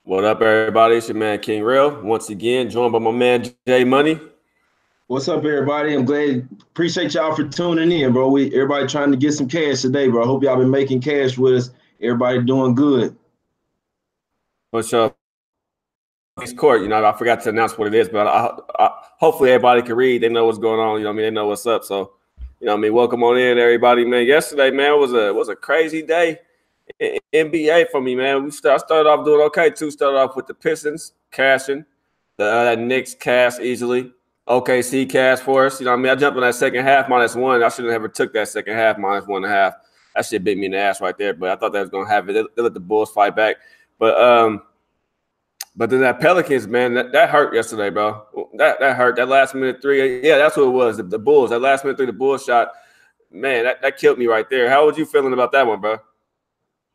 What up, everybody? It's your man King Real. Once again, joined by my man Jay Money. What's up, everybody? I'm glad, appreciate y'all for tuning in, bro. Everybody trying to get some cash today, bro. I hope y'all been making cash with us. Everybody doing good. What's up? This court, I forgot to announce what it is, but hopefully everybody can read. They know what's going on. They know what's up. So, welcome on in, everybody, man. Yesterday, man, was a crazy day in NBA for me, man. I started off doing okay too. Started off with the Pistons cashing, the Knicks cash easily. OKC cash for us. I jumped in that second half -1. I shouldn't have ever took that second half -1.5. That shit bit me in the ass right there. But I thought that was gonna have it. They let the Bulls fight back. But then that Pelicans, man, that hurt yesterday, bro. That hurt. That last minute three. Yeah, that's what it was. The Bulls. That last minute three, the Bulls shot. Man, that killed me right there. How was you feeling about that one, bro?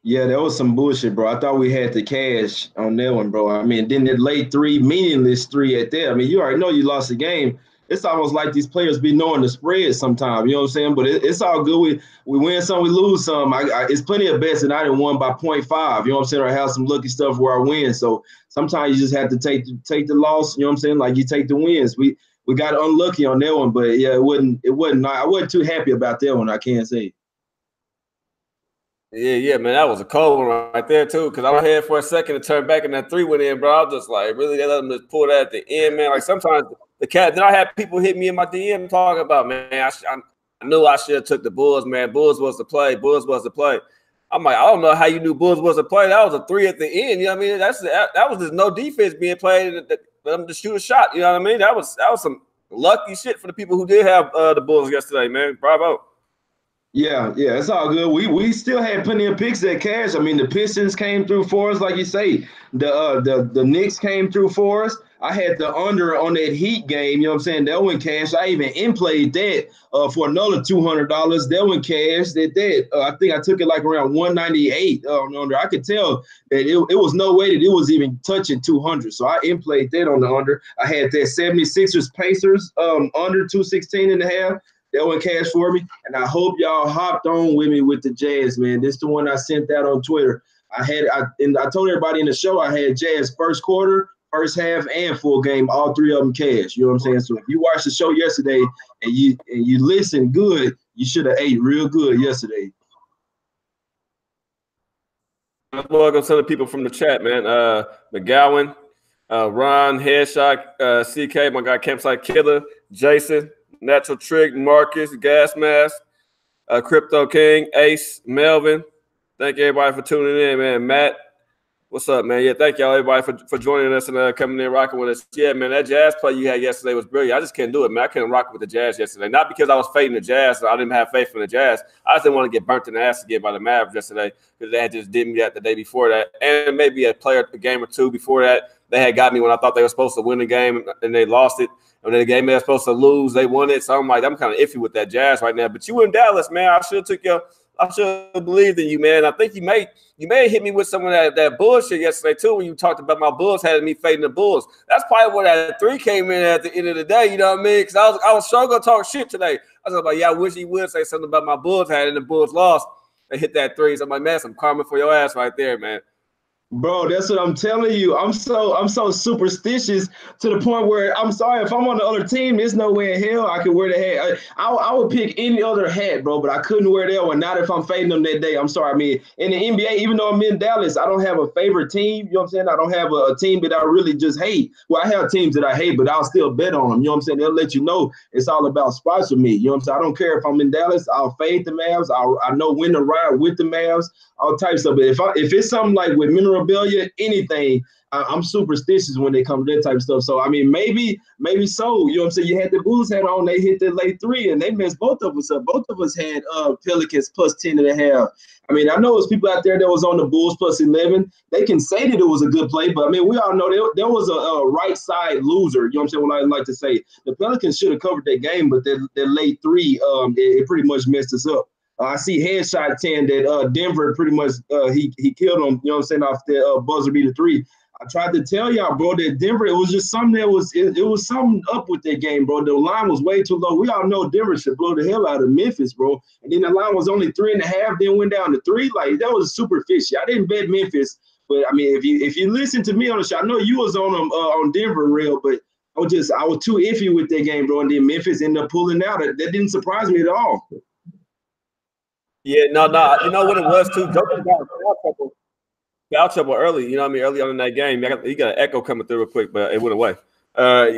Yeah, that was some bullshit, bro. I thought we had the cash on that one, bro. I mean, then the late three, meaningless three at that. I mean, you already know you lost the game. It's almost like these players be knowing the spread sometimes. You know what I'm saying? But it's all good. We win some, we lose some. It's plenty of bets that I didn't won by 0.5. You know what I'm saying? Or I have some lucky stuff where I win. So sometimes you just have to take the loss. You know what I'm saying? Like you take the wins. We got unlucky on that one, but yeah, it wasn't. I wasn't too happy about that one. I can't say. Yeah, man, that was a cold one right there too. Because I was head for a second to turn back, and that three went in, bro. I was just like, really, they let them just pull that at the end, man. Like sometimes the cat. Then I had people hit me in my DM talking about, man, I knew I should have took the Bulls, man. Bulls was the play. Bulls was the play. I'm like, I don't know how you knew Bulls was the play. That was a three at the end. You know what I mean? That was just no defense being played. For them to shoot a shot. You know what I mean? That was some lucky shit for the people who did have the Bulls yesterday, man. Bravo. Yeah, it's all good. We still had plenty of picks that cash. I mean, the Pistons came through for us, like you say. The Knicks came through for us. I had the under on that Heat game. You know what I'm saying? That one cash. I even in played that for another $200. That one cash. I think I took it like around 198 under. I could tell that it was no way that it was even touching 200. So I in played that on the under. I had that 76ers Pacers under 216.5. That one cash for me, and I hope y'all hopped on with me with the Jazz, man. This is the one I sent out on Twitter. I told everybody in the show I had Jazz first quarter, first half, and full game, all three of them cash. You know what I'm saying? So if you watched the show yesterday and you listened good, you should have ate real good yesterday. Welcome to the people from the chat, man. McGowan, Ron, Headshot, CK, my guy, Campsite Killer, Jason, Natural Trick, Marcus, Gas Mask, Crypto King, Ace, Melvin. Thank you, everybody, for tuning in, man. Matt, what's up, man? Yeah, thank y'all, everybody, for joining us and coming in, rocking with us. Yeah, man, that Jazz play you had yesterday was brilliant. I just couldn't do it, man. I couldn't rock with the Jazz yesterday. Not because I was fading the Jazz. I didn't have faith in the Jazz. I just didn't want to get burnt in the ass again by the Mavericks yesterday because they had just did me that the day before that. And maybe a game or two before that. They had got me when I thought they were supposed to win the game, and they lost it. And then the game they were supposed to lose, they won it. So I'm kind of iffy with that Jazz right now. But you in Dallas, man. I should have believed in you, man. I think you may have hit me with some of that bullshit yesterday too when you talked about my Bulls having me fading the Bulls. That's probably where that three came in at the end of the day. You know what I mean? Because I was sure gonna talk shit today. I was like, yeah, I wish he would say something about my Bulls had and the Bulls lost. They hit that three. So I'm like, man, some karma for your ass right there, man. Bro, that's what I'm telling you. I'm so superstitious to the point where I'm sorry if I'm on the other team, there's no way in hell I could wear the hat. I would pick any other hat, bro, but I couldn't wear that one. Not if I'm fading them that day. I'm sorry. I mean, in the NBA, even though I'm in Dallas, I don't have a favorite team. You know what I'm saying? I don't have a team that I really just hate. Well, I have teams that I hate, but I'll still bet on them. You know what I'm saying? They'll let you know it's all about spots with me. You know what I'm saying? I don't care if I'm in Dallas. I'll fade the Mavs. I know when to ride with the Mavs. All types of it. If it's something like with memorabilia, anything, I'm superstitious when they come to that type of stuff. So I mean, maybe so. You know what I'm saying? You had the Bulls hat on, they hit the late three, and they messed both of us up. Both of us had Pelicans plus 10.5. I mean, I know there's people out there that was on the Bulls plus 11. They can say that it was a good play, but I mean, we all know there was a right side loser. You know what I'm saying? What I like to say, the Pelicans should have covered that game, but that late three, it pretty much messed us up. I see Headshot 10 that Denver pretty much he killed him, you know what I'm saying, off the buzzer beater three. I tried to tell y'all, bro, that Denver, it was just something that was it was something up with that game, bro. The line was way too low. We all know Denver should blow the hell out of Memphis, bro. And then the line was only 3.5, then went down to 3. Like, that was super fishy. I didn't bet Memphis But I mean, if you listen to me on the show, I know you was on Denver real, but I was too iffy with that game, bro. And then Memphis ended up pulling out. That didn't surprise me at all. Yeah, no. You know what it was too? Joker got foul trouble early. You know what I mean? Early on in that game, he got an echo coming through real quick, but it went away. Yeah,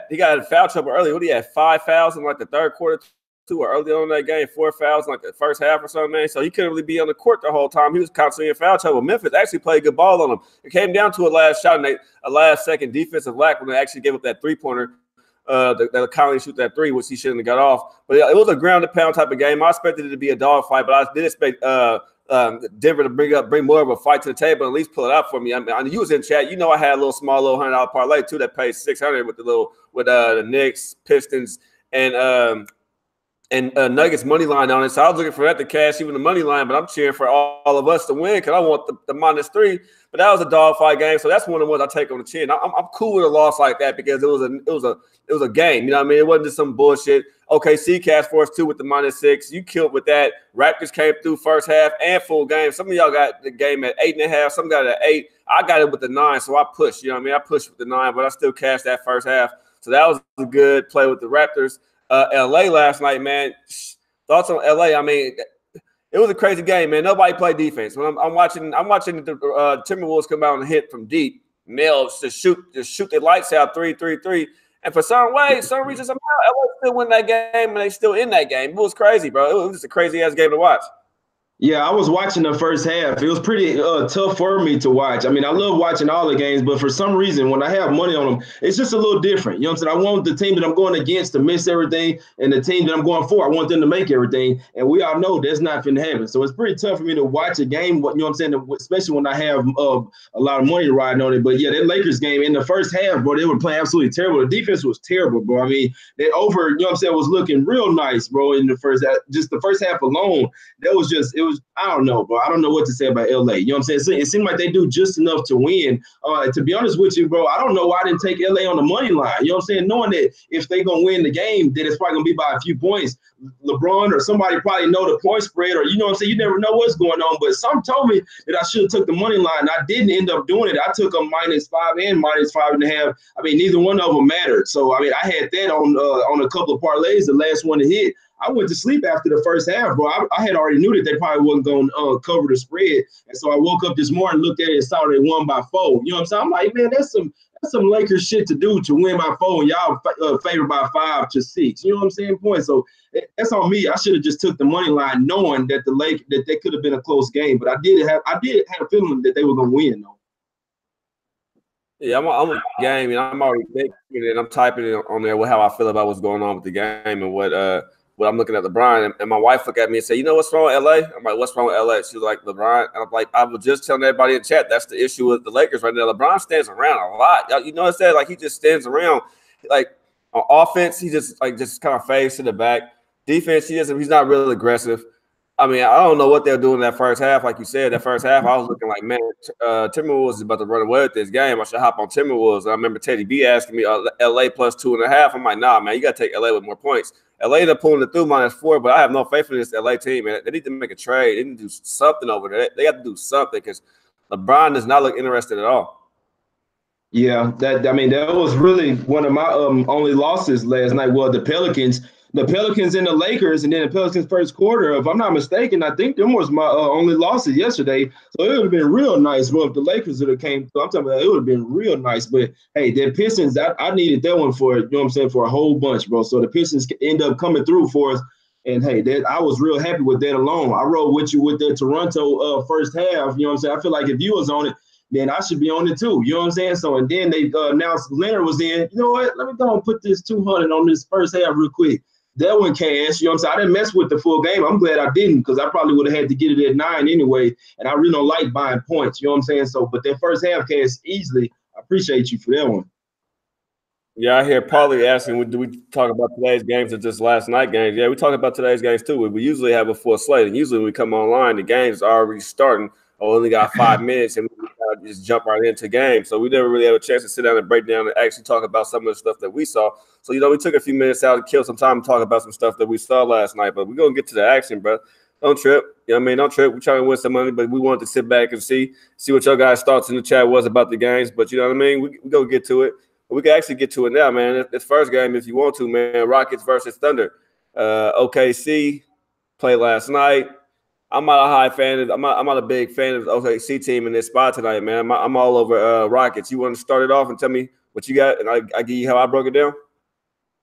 he got foul trouble early. What he had 5 fouls in like the third quarter, too, or early on in that game, 4 fouls in like the first half or something, man. So he couldn't really be on the court the whole time. He was constantly in foul trouble. Memphis actually played good ball on him. It came down to a last shot and a last second defensive lack when they actually gave up that 3-pointer. That Conley shoot that 3, which he shouldn't have got off. But it was a ground and pound type of game. I expected it to be a dog fight, but I did expect Denver to bring more of a fight to the table and at least pull it out for me. I mean, you was in chat. You know, I had a little $100 parlay too that paid $600 with the Knicks, Pistons, and Nuggets money line on it. So I was looking for that to cash even the money line, but I'm cheering for all of us to win because I want the -3. But that was a dogfight game, so that's one of the ones I take on the chin. I'm cool with a loss like that because it was a game. You know what I mean? It wasn't just some bullshit. Okay, CCAS for us too with the -6. You killed with that. Raptors came through first half and full game. Some of y'all got the game at 8.5. Some got it at 8. I got it with the 9, so I pushed. You know what I mean? I pushed with the 9, but I still cashed that first half. So that was a good play with the Raptors. LA last night, man. Thoughts on LA? I mean, it was a crazy game, man. Nobody played defense. When I'm watching the Timberwolves come out and hit from deep, nails to shoot their lights out 3-3-3. And for some reason, somehow LA still win that game and they still in that game. It was crazy, bro. It was just a crazy ass game to watch. Yeah, I was watching the first half. It was pretty tough for me to watch. I mean, I love watching all the games, but for some reason, when I have money on them, it's just a little different. You know what I'm saying? I want the team that I'm going against to miss everything, and the team that I'm going for, I want them to make everything. And we all know that's not finna happen. So it's pretty tough for me to watch a game, you know what I'm saying, especially when I have a lot of money riding on it. But, yeah, that Lakers game in the first half, bro, they were playing absolutely terrible. The defense was terrible, bro. I mean, that over, you know what I'm saying, was looking real nice, bro, in the first half. Just the first half alone, I don't know, bro. I don't know what to say about LA. You know what I'm saying? It seemed like they do just enough to win. To be honest with you, bro, I don't know why I didn't take LA on the money line. You know what I'm saying? Knowing that if they're going to win the game, then it's probably going to be by a few points. LeBron or somebody probably know the point spread, or you know what I'm saying? You never know what's going on. But some told me that I should have took the money line. I didn't end up doing it. I took a -5 and -5.5. I mean, neither one of them mattered. So, I mean, I had that on a couple of parlays, the last one to hit. I went to sleep after the first half, bro. I had already knew that they probably wasn't going to cover the spread. And so I woke up this morning, looked at it, and saw they won by 4. You know what I'm saying? I'm like, man, that's some Lakers shit to do to win by 4, and y'all favored by 5 to 6. You know what I'm saying? Point. So that's on me. I should have just took the money line, knowing that that they could have been a close game. But I did have a feeling that they were going to win, though. Yeah, I'm a game, and I'm already thinking it. I'm typing it on there how I feel about what's going on with the game and what I'm looking at LeBron, and my wife looked at me and said, "You know what's wrong with LA?" I'm like, "What's wrong with LA?" She's like, "LeBron." And I'm like, "I was just telling everybody in chat that's the issue with the Lakers right now. LeBron stands around a lot. You notice that? Like he just stands around. Like on offense, he just kind of fades to the back. Defense, he's not really aggressive. I mean, I don't know what they're doing in that first half. Like you said, that first half, I was looking like, man, Timberwolves is about to run away with this game. I should hop on Timberwolves. And I remember Teddy B asking me, LA plus 2.5. I'm like, nah, man, you got to take LA with more points. LA ended up pulling it through -4, but I have no faith in this LA team, man. They need to make a trade. They need to do something over there. They have to do something because LeBron does not look interested at all. Yeah, that was really one of my only losses last night. Well, the Pelicans and the Lakers, and then the Pelicans first quarter. If I'm not mistaken, I think them was my only losses yesterday. So it would have been real nice, bro, if the Lakers would have came through. I'm talking about it would have been real nice. But hey, the Pistons, I needed that one for, you know what I'm saying, for a whole bunch, bro. So the Pistons end up coming through for us. And hey, I was real happy with that alone. I rode with you with that Toronto first half. You know what I'm saying? I feel like if you was on it, then I should be on it too. You know what I'm saying? So, and then they announced Leonard was in. You know what? Let me go and put this 200 on this first half real quick. That one cash. You know what I'm saying? I didn't mess with the full game. I'm glad I didn't, because I probably would have had to get it at 9 anyway. And I really don't like buying points. You know what I'm saying? So, but that first half cash easily. I appreciate you for that one. Yeah, I hear Paulie asking, do we talk about today's games or just last night games? Yeah, we talk about today's games too. We usually have a full slate, and usually when we come online, the game's already starting. Oh, only got 5 minutes, and we just jump right into games. So we never really have a chance to sit down and break down and actually talk about some of the stuff that we saw. So, we took a few minutes out to kill some time to talk about some stuff that we saw last night. But we're going to get to the action, bro. Don't trip. You know what I mean? Don't trip. We're trying to win some money, but we wanted to sit back and see what your guys' thoughts in the chat was about the games. But you know what I mean? We go get to it. We can actually get to it now, man. This first game, if you want to, man, Rockets versus Thunder. OKC played last night. I'm not a high fan of. I'm not a big fan of the OKC team in this spot tonight, man. I'm all over Rockets. You want to start it off and tell me what you got, and I give you how I broke it down?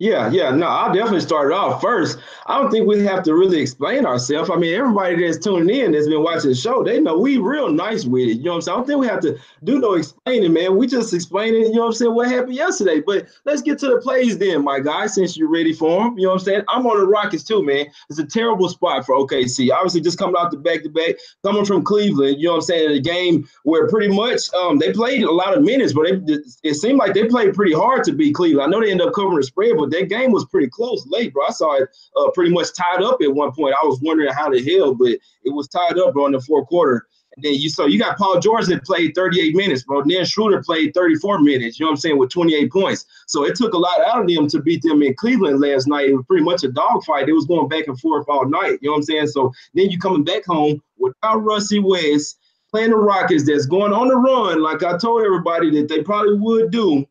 Yeah. No, I'll definitely start it off first. I don't think we have to really explain ourselves. I mean, everybody that's tuning in that's been watching the show, they know we real nice with it. You know what I'm saying? I don't think we have to do no explaining, man. We just explaining, you know what I'm saying, what happened yesterday. But let's get to the plays then, my guy, since you're ready for them. You know what I'm saying? I'm on the Rockets too, man. It's a terrible spot for OKC. Obviously, just coming out the back-to-back, coming from Cleveland, you know what I'm saying, in a game where pretty much they played a lot of minutes, but it seemed like they played pretty hard to beat Cleveland. I know they ended up covering the spread, but that game was pretty close late, bro. I saw it pretty much tied up at one point. I was wondering how the hell, but it was tied up, bro, in the fourth quarter. And then you got Paul George that played 38 minutes, bro. Then Schroeder played 34 minutes, you know what I'm saying, with 28 points. So it took a lot out of them to beat them in Cleveland last night. It was pretty much a dogfight. It was going back and forth all night, you know what I'm saying? So then you coming back home without Rusty West, playing the Rockets that's going on the run, like I told everybody that they probably would do.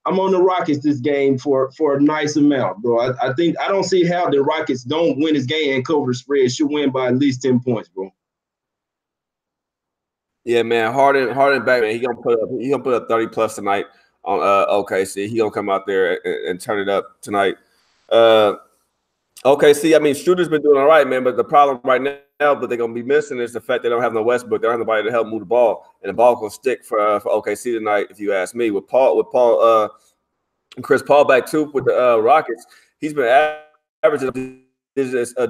I'm on the Rockets this game for a nice amount, bro. I think I don't see how the Rockets don't win this game and cover the spread. Should win by at least 10 points, bro. Yeah, man. Harden back, man. He gonna put up 30 plus tonight on OKC. He gonna come out there and turn it up tonight. OKC, I mean, Schroeder's been doing all right, man. But the problem right now that they're gonna be missing is the fact they don't have no Westbrook. They don't have nobody to help move the ball, and the ball gonna stick for OKC tonight. If you ask me, with Chris Paul back too with the Rockets, he's been averaging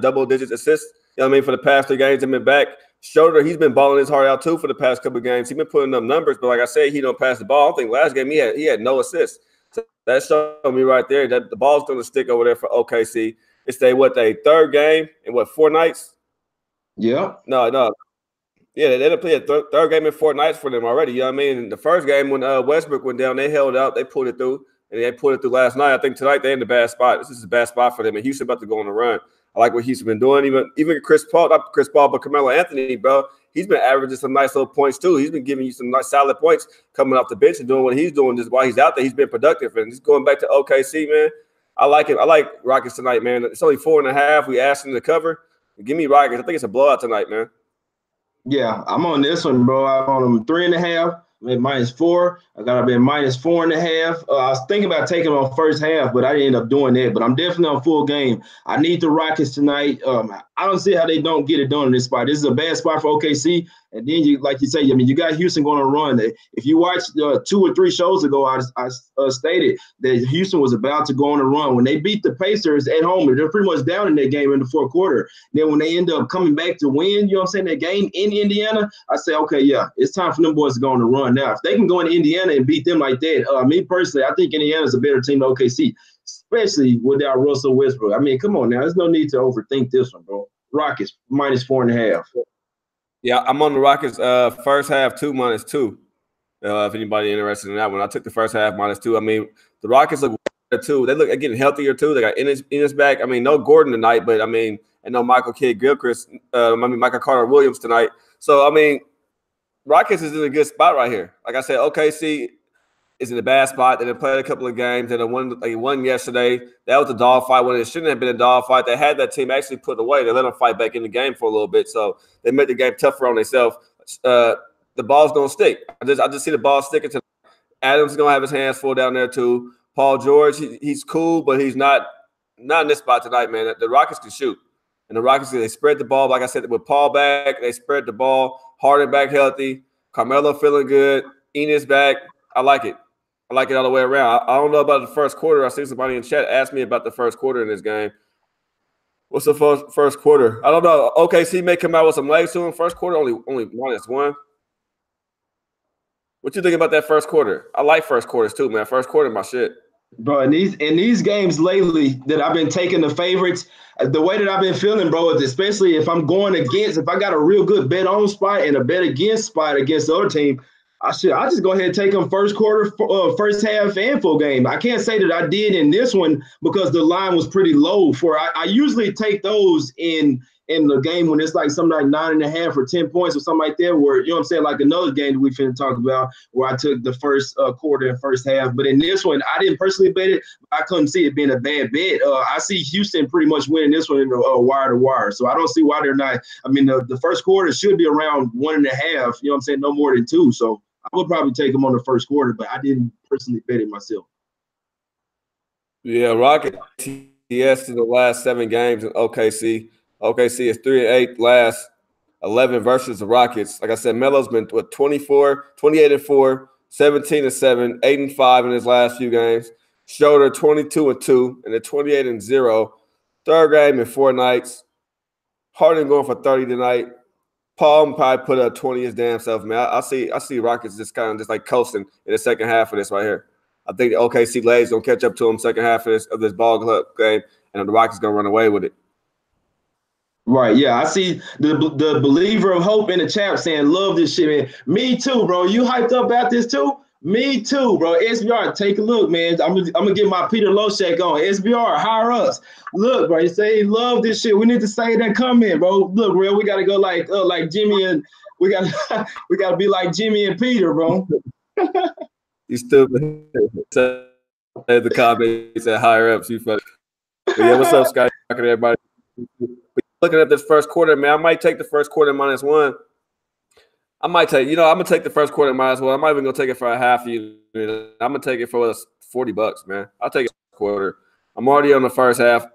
double digits assists. You know what I mean, for the past 3 games, they've been back. Schroeder, he's been balling his heart out too for the past couple of games. He's been putting up numbers, but like I said, he don't pass the ball. I think last game he had no assists. So that showed me right there that the ball's going to stick over there for OKC. It's their third game in 4 nights? Yeah. No. Yeah, they played a third game in 4 nights for them already. You know what I mean? The first game when Westbrook went down, they held out, they pulled it through, and they pulled it through last night. I think tonight they're in the bad spot. This is a bad spot for them, and Houston about to go on a run. I like what Houston been doing. Even Chris Paul, not Chris Paul, but Carmelo Anthony, bro. He's been averaging some nice little points too. He's been giving you some nice solid points coming off the bench and doing what he's doing. Just while he's out there, he's been productive. And just going back to OKC, man, I like it. I like Rockets tonight, man. It's only 4.5. We asked them to cover. Give me Rockets. I think it's a blowout tonight, man. Yeah, I'm on this one, bro. I'm on them 3.5. At -4. I got up at -4.5. I was thinking about taking on first half, but I didn't end up doing that. But I'm definitely on full game. I need the Rockets tonight. I don't see how they don't get it done in this spot. This is a bad spot for OKC. And then like you say, I mean, you got Houston going to run. If you watched 2 or 3 shows ago, I stated that Houston was about to go on a run. When they beat the Pacers at home, they're pretty much down in that game in the fourth quarter. Then when they end up coming back to win, you know what I'm saying, that game in Indiana, I say, okay, yeah, it's time for them boys to go on a run. Now, if they can go into Indiana and beat them like that, me personally, I think Indiana's a better team than OKC, especially without Russell Westbrook. I mean, come on now. There's no need to overthink this one, bro. Rockets -4.5. Yeah, I'm on the Rockets first half 2 -2. If anybody interested in that one, I took the first half -2. I mean, the Rockets look better too. They look getting healthier too. They got Ennis back. I mean, no Gordon tonight, but I mean, and no Michael Kidd-Gilchrist. Michael Carter-Williams tonight. So I mean, Rockets is in a good spot right here. Like I said, OKC is in a bad spot. They played a couple of games. They won yesterday. That was a dogfight when it shouldn't have been a dogfight. They had that team actually put away. They let them fight back in the game for a little bit. So they made the game tougher on themselves. The ball's going to stick. I just see the ball sticking to Adams is going to have his hands full down there too. Paul George, he's cool, but he's not in this spot tonight, man. The Rockets can shoot. And the Rockets, they spread the ball. Like I said, with Paul back, they spread the ball. Harden back healthy. Carmelo feeling good. Enos back. I like it. I like it all the way around. I don't know about the first quarter. I see somebody in chat ask me about the first quarter in this game. What's the first quarter? I don't know. OKC may come out with some legs to him. First quarter, only -1. What you think about that first quarter? I like first quarters too, man. First quarter, my shit. Bro, in these games lately that I've been taking the favorites, the way that I've been feeling, bro, is especially if I'm going against, if I got a real good bet on spot and a bet against spot against the other team, I just go ahead and take them first quarter, first half, and full game. I can't say that I did in this one because the line was pretty low. I usually take those in in the game when it's like something like 9.5 or 10 points or something like that, where, you know what I'm saying, like another game that we finna talk about where I took the first quarter and first half. But in this one, I didn't personally bet it. I couldn't see it being a bad bet. I see Houston pretty much winning this one in the wire to wire. So I don't see why they're not. I mean, the first quarter should be around 1.5, you know what I'm saying, no more than 2. So I would probably take them on the first quarter, but I didn't personally bet it myself. Yeah, Rockets, yes, in the last 7 games in OKC. OKC is 3-8 last 11 versus the Rockets. Like I said, Melo's been with 28-4, 17-7, 8-5 in his last few games. Schroeder 22-2, and then 28-0. Third game in 4 nights. Harden going for 30 tonight. Paul probably put up 20 his damn self, man. I see Rockets just kind of just like coasting in the second half of this right here. I think the OKC Lays gonna catch up to him second half of this ball club game, and the Rockets gonna run away with it. Right, yeah, I see the believer of hope in the chat saying, "Love this shit, man." Me too, bro. You hyped up about this too? Me too, bro. SBR, take a look, man. I'm gonna get my Peter Loshek on. SBR, hire us. Look, bro. You say love this shit. We need to say that comment, bro. Look, real. We gotta go like Jimmy and we gotta be like Jimmy and Peter, bro. You stupid. The comment said higher ups. You funny. But yeah, what's up, Scott? Everybody. Looking at this first quarter, man, I might take the first quarter -1. I might take, I'm gonna take the first quarter -1. I'm not even gonna take it for a half. I'm gonna take it for $40, man. I'll take it for a quarter. I'm already on the first half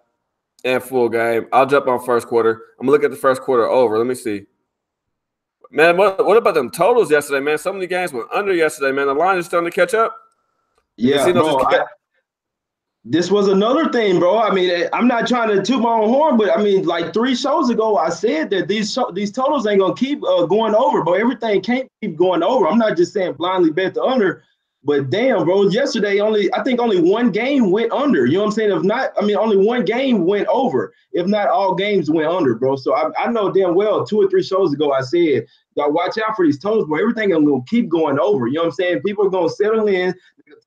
and full game. I'll jump on first quarter. I'm gonna look at the first quarter over. Let me see. Man, what about them totals yesterday, man? Some of the games went under yesterday, man. The line is starting to catch up. Yeah, bro. This was another thing, bro. I mean, I'm not trying to toot my own horn, but I mean, like 3 shows ago, I said that these totals ain't gonna keep going over, bro. Everything can't keep going over. I'm not just saying blindly bet the under, but damn, bro. Yesterday, I think only 1 game went under. You know what I'm saying? If not, I mean, only 1 game went over. If not, all games went under, bro. So I know damn well 2 or 3 shows ago, I said, y'all watch out for these totals, bro. Everything is gonna keep going over. You know what I'm saying? People are gonna settle in.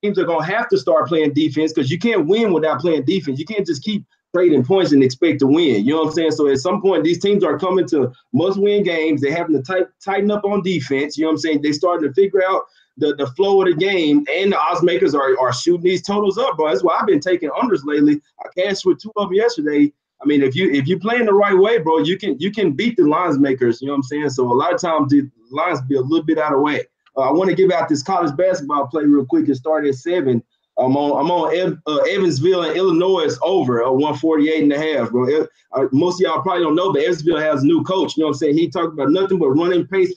Teams are going to have to start playing defense because you can't win without playing defense. You can't just keep trading points and expect to win. You know what I'm saying? So at some point, these teams are coming to must-win games. They're having to tighten up on defense. You know what I'm saying? They're starting to figure out the flow of the game, and the odds makers are shooting these totals up, bro. That's why I've been taking unders lately. I cashed with 2 of them yesterday. I mean, if you playing the right way, bro, you can beat the lines makers. You know what I'm saying? So a lot of times the lines be a little bit out of whack. I want to give out this college basketball play real quick. It started at 7. I'm on Evansville and Illinois over 148.5, bro. Most of y'all probably don't know, but Evansville has a new coach. You know what I'm saying? He talked about nothing but running pace.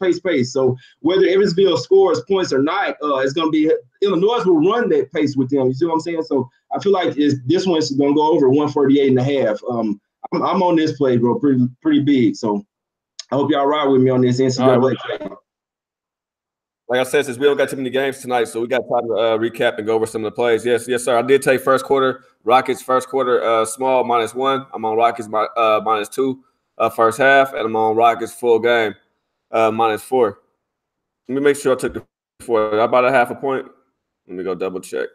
So whether Evansville scores points or not, it's going to be Illinois will run that pace with them. You see what I'm saying? So I feel like this one's going to go over 148.5. I'm on this play, bro, pretty big. So I hope y'all ride with me on this NCAA play. Like I said, since we don't got too many games tonight, so we got time to recap and go over some of the plays. Yes, sir. I did take first quarter, Rockets first quarter small -1. I'm on Rockets -2 first half, and I'm on Rockets full game -4. Let me make sure I took the 4. Did I bought a half a point? Let me go double check.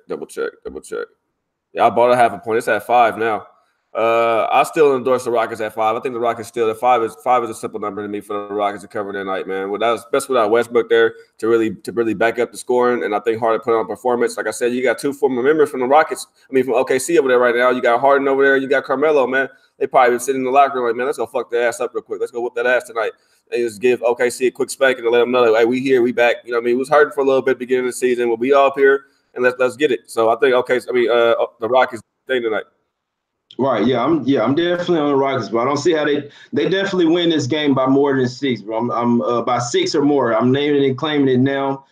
Yeah, I bought a half a point. It's at 5 now. I still endorse the Rockets at 5. I think the Rockets still at 5 is a simple number to me for the Rockets to cover that night, man. Best without Westbrook there to really back up the scoring, and I think Harden put on performance. Like I said, you got 2 former members from the Rockets. I mean, from OKC over there right now. You got Harden over there. You got Carmelo, man. They probably been sitting in the locker room like, man, let's go fuck their ass up real quick. Let's go whoop that ass tonight. And just give OKC a quick spanking and let them know, like, hey, we here, we back. You know what I mean? It was hurting for a little bit beginning of the season. We'll be all up here and let's get it. So I think the Rockets thing tonight. Right, I'm definitely on the Rockets, but I don't see how they definitely win this game by more than 6, bro. I'm by 6 or more. I'm naming it and claiming it now.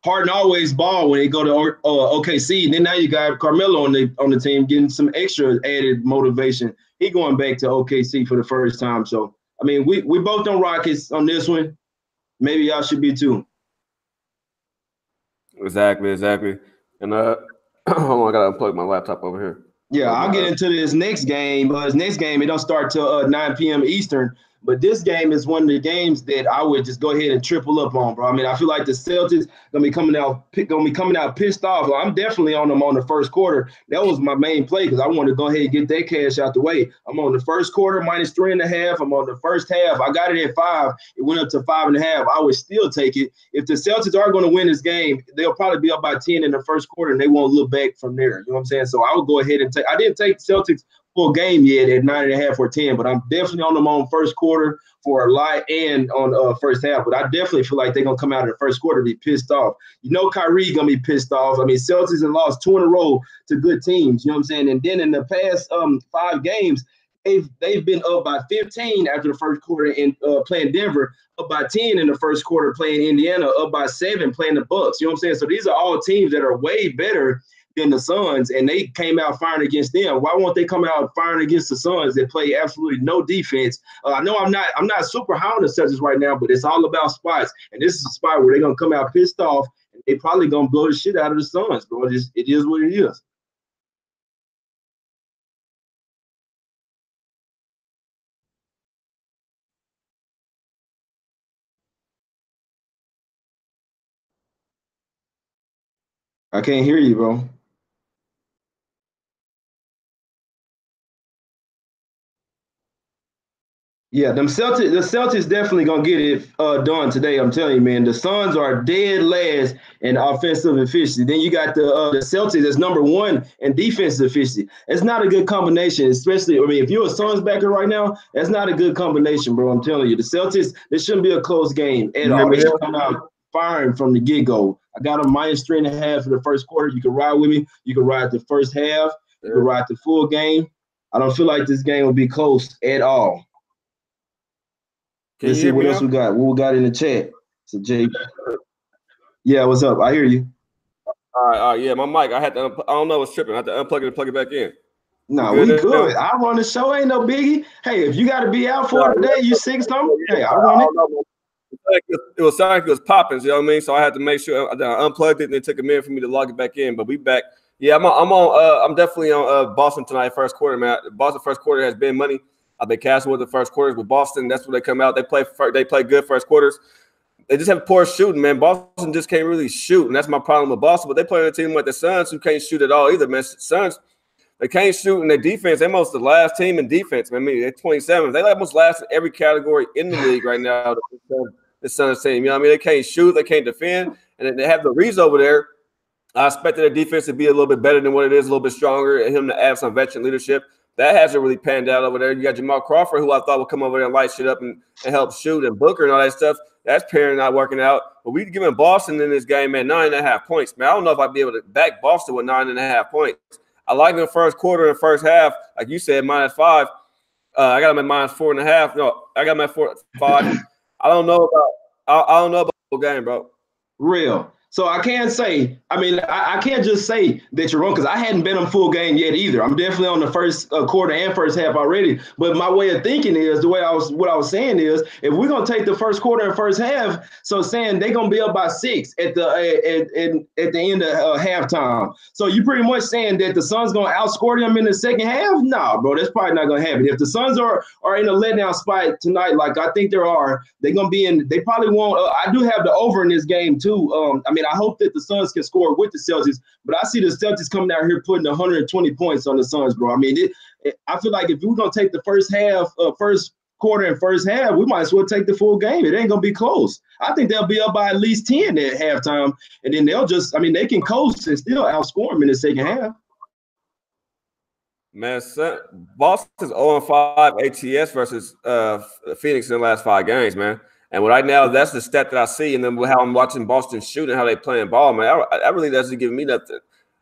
Harden always ball when they go to OKC. And then now you got Carmelo on the team getting some extra added motivation. He going back to OKC for the first time. So I mean, we both on Rockets on this one. Maybe y'all should be too. Exactly. And hold on, I gotta unplug my laptop over here. Yeah, I'll get into this next game. This next game, it don't start till 9 p.m. Eastern. But this game is one of the games that I would just go ahead and triple up on, bro. I mean, I feel like the Celtics gonna be coming out pissed off. I'm definitely on them on the first quarter. That was my main play because I wanted to go ahead and get that cash out the way. I'm on the first quarter -3.5. I'm on the first half. I got it at 5. It went up to 5.5. I would still take it. If the Celtics are going to win this game, they'll probably be up by 10 in the first quarter, and they won't look back from there. You know what I'm saying? So I would go ahead and take. I didn't take Celtics full game yet at 9.5 or 10, but I'm definitely on them on first quarter for a lot and on first half. But I definitely feel like they're gonna come out in the first quarter and be pissed off. You know, Kyrie gonna be pissed off. I mean, Celtics have lost 2 in a row to good teams. You know what I'm saying? And then in the past 5 games, they've been up by 15 after the first quarter in playing Denver, up by 10 in the first quarter playing Indiana, up by 7 playing the Bucks. You know what I'm saying? So these are all teams that are way better than the Suns, and they came out firing against them. Why won't they come out firing against the Suns that play absolutely no defense? I know I'm not super high on the Celtics right now, but it's all about spots, and this is a spot where they're gonna come out pissed off, and they probably gonna blow the shit out of the Suns, bro. It is what it is. I can't hear you, bro. Yeah, the Celtics definitely gonna get it done today. I'm telling you, man. The Suns are dead last in offensive efficiency. Then you got the Celtics as number 1 in defensive efficiency. It's not a good combination, especially. I mean, if you're a Suns backer right now, that's not a good combination, bro. I'm telling you, the Celtics. This shouldn't be a close game at all. They should come out firing from the get go. I got them -3.5 for the first quarter. You can ride with me. You can ride the first half. You can ride the full game. I don't feel like this game will be close at all. Let's see what else we got. What we got in the chat? So Jay, yeah, what's up? I hear you. All right, yeah, my mic. I don't know what's tripping. I had to unplug it and plug it back in. No, we good. I run the show. Ain't no biggie. Hey, if you got to be out for today, you sick something? Hey, I run it. It was sounding like it was popping. You know what I mean? So I had to make sure I unplugged it, and it took a minute for me to log it back in. But we back. Yeah, I'm definitely on Boston tonight. First quarter, man. Boston first quarter has been money. I've been casting with the first quarters with Boston. That's where they come out. They play good first quarters. They just have poor shooting, man. Boston just can't really shoot, and that's my problem with Boston. But they play on a team like the Suns who can't shoot at all either, man. Suns, they can't shoot in their defense. They're almost the last team in defense, man. I mean, they're 27th. They almost last in every category in the league right now. The Suns team, you know what I mean? They can't shoot, they can't defend, and they have the Reeves over there. I expected their defense to be a little bit better than what it is, a little bit stronger, and him to add some veteran leadership. That hasn't really panned out over there. You got Jamal Crawford, who I thought would come over there and light shit up and help shoot, and Booker and all that stuff. That's pairing not working out. But we giving Boston in this game, man, 9.5 points. Man, I don't know if I'd be able to back Boston with 9.5 points. I like the first quarter and first half, like you said, -5. I got them at -4.5. No, I got them at 4.5. I don't know about the game, bro. Real. So I can't say, I mean, I can't just say that you're wrong because I hadn't been on full game yet either. I'm definitely on the first quarter and first half already. But my way of thinking is what I was saying is if we're gonna take the first quarter and first half, so saying they're gonna be up by 6 at the end of halftime. So you pretty much saying that the Suns gonna outscore them in the second half? Nah, bro, that's probably not gonna happen. If the Suns are in a letdown spot tonight, like I think there are, they're gonna be in. They probably won't. I do have the over in this game too. I mean, I hope that the Suns can score with the Celtics, but I see the Celtics coming out here putting 120 points on the Suns, bro. I mean, I feel like if we're going to take the first half, first quarter and first half, we might as well take the full game. It ain't going to be close. I think they'll be up by at least 10 at halftime, and then they'll just, I mean, they can coast and still outscore them in the second half. Man, Boston's 0-5 ATS versus Phoenix in the last 5 games, man. And right now, that's the stat that I see, and then how I'm watching Boston shoot and how they playing ball, man. That really doesn't give me nothing.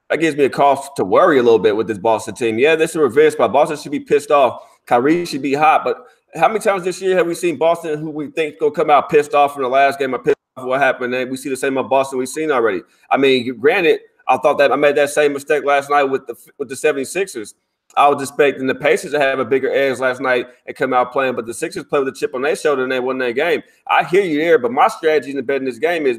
That gives me a cause to worry a little bit with this Boston team. Yeah, this is a revenge spot. Boston should be pissed off. Kyrie should be hot. But how many times this year have we seen Boston who we think going to come out pissed off from the last game or pissed off what happened? And we see the same of Boston we've seen already. I mean, granted, I thought that I made that same mistake last night with the 76ers. I was expecting the Pacers to have a bigger edge last night and come out playing, but the Sixers play with a chip on their shoulder and they won that game. I hear you there, but my strategy in the betting this game is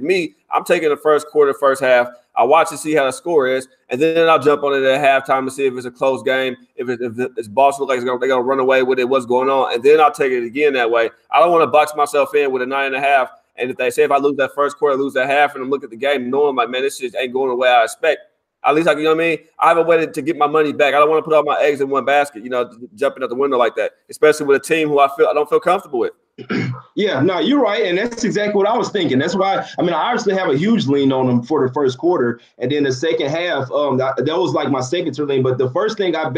I'm taking the first quarter, first half. I watch and see how the score is, and then I'll jump on it at halftime to see if it's a close game, if it's Boston looks like they're going to run away with it, what's going on, and then I'll take it again that way. I don't want to box myself in with a 9.5, and if they say if I lose that first quarter, lose that half, and I'm looking at the game knowing like, man, this shit ain't going the way I expect, at least, like, you know what I mean? I have a way to get my money back. I don't want to put all my eggs in one basket, jumping out the window like that, especially with a team who I don't feel comfortable with. Yeah, no, you're right, and that's exactly what I was thinking. That's why, I obviously have a huge lean on them for the first quarter, and then the second half, that was like my second tier lean. But the first thing I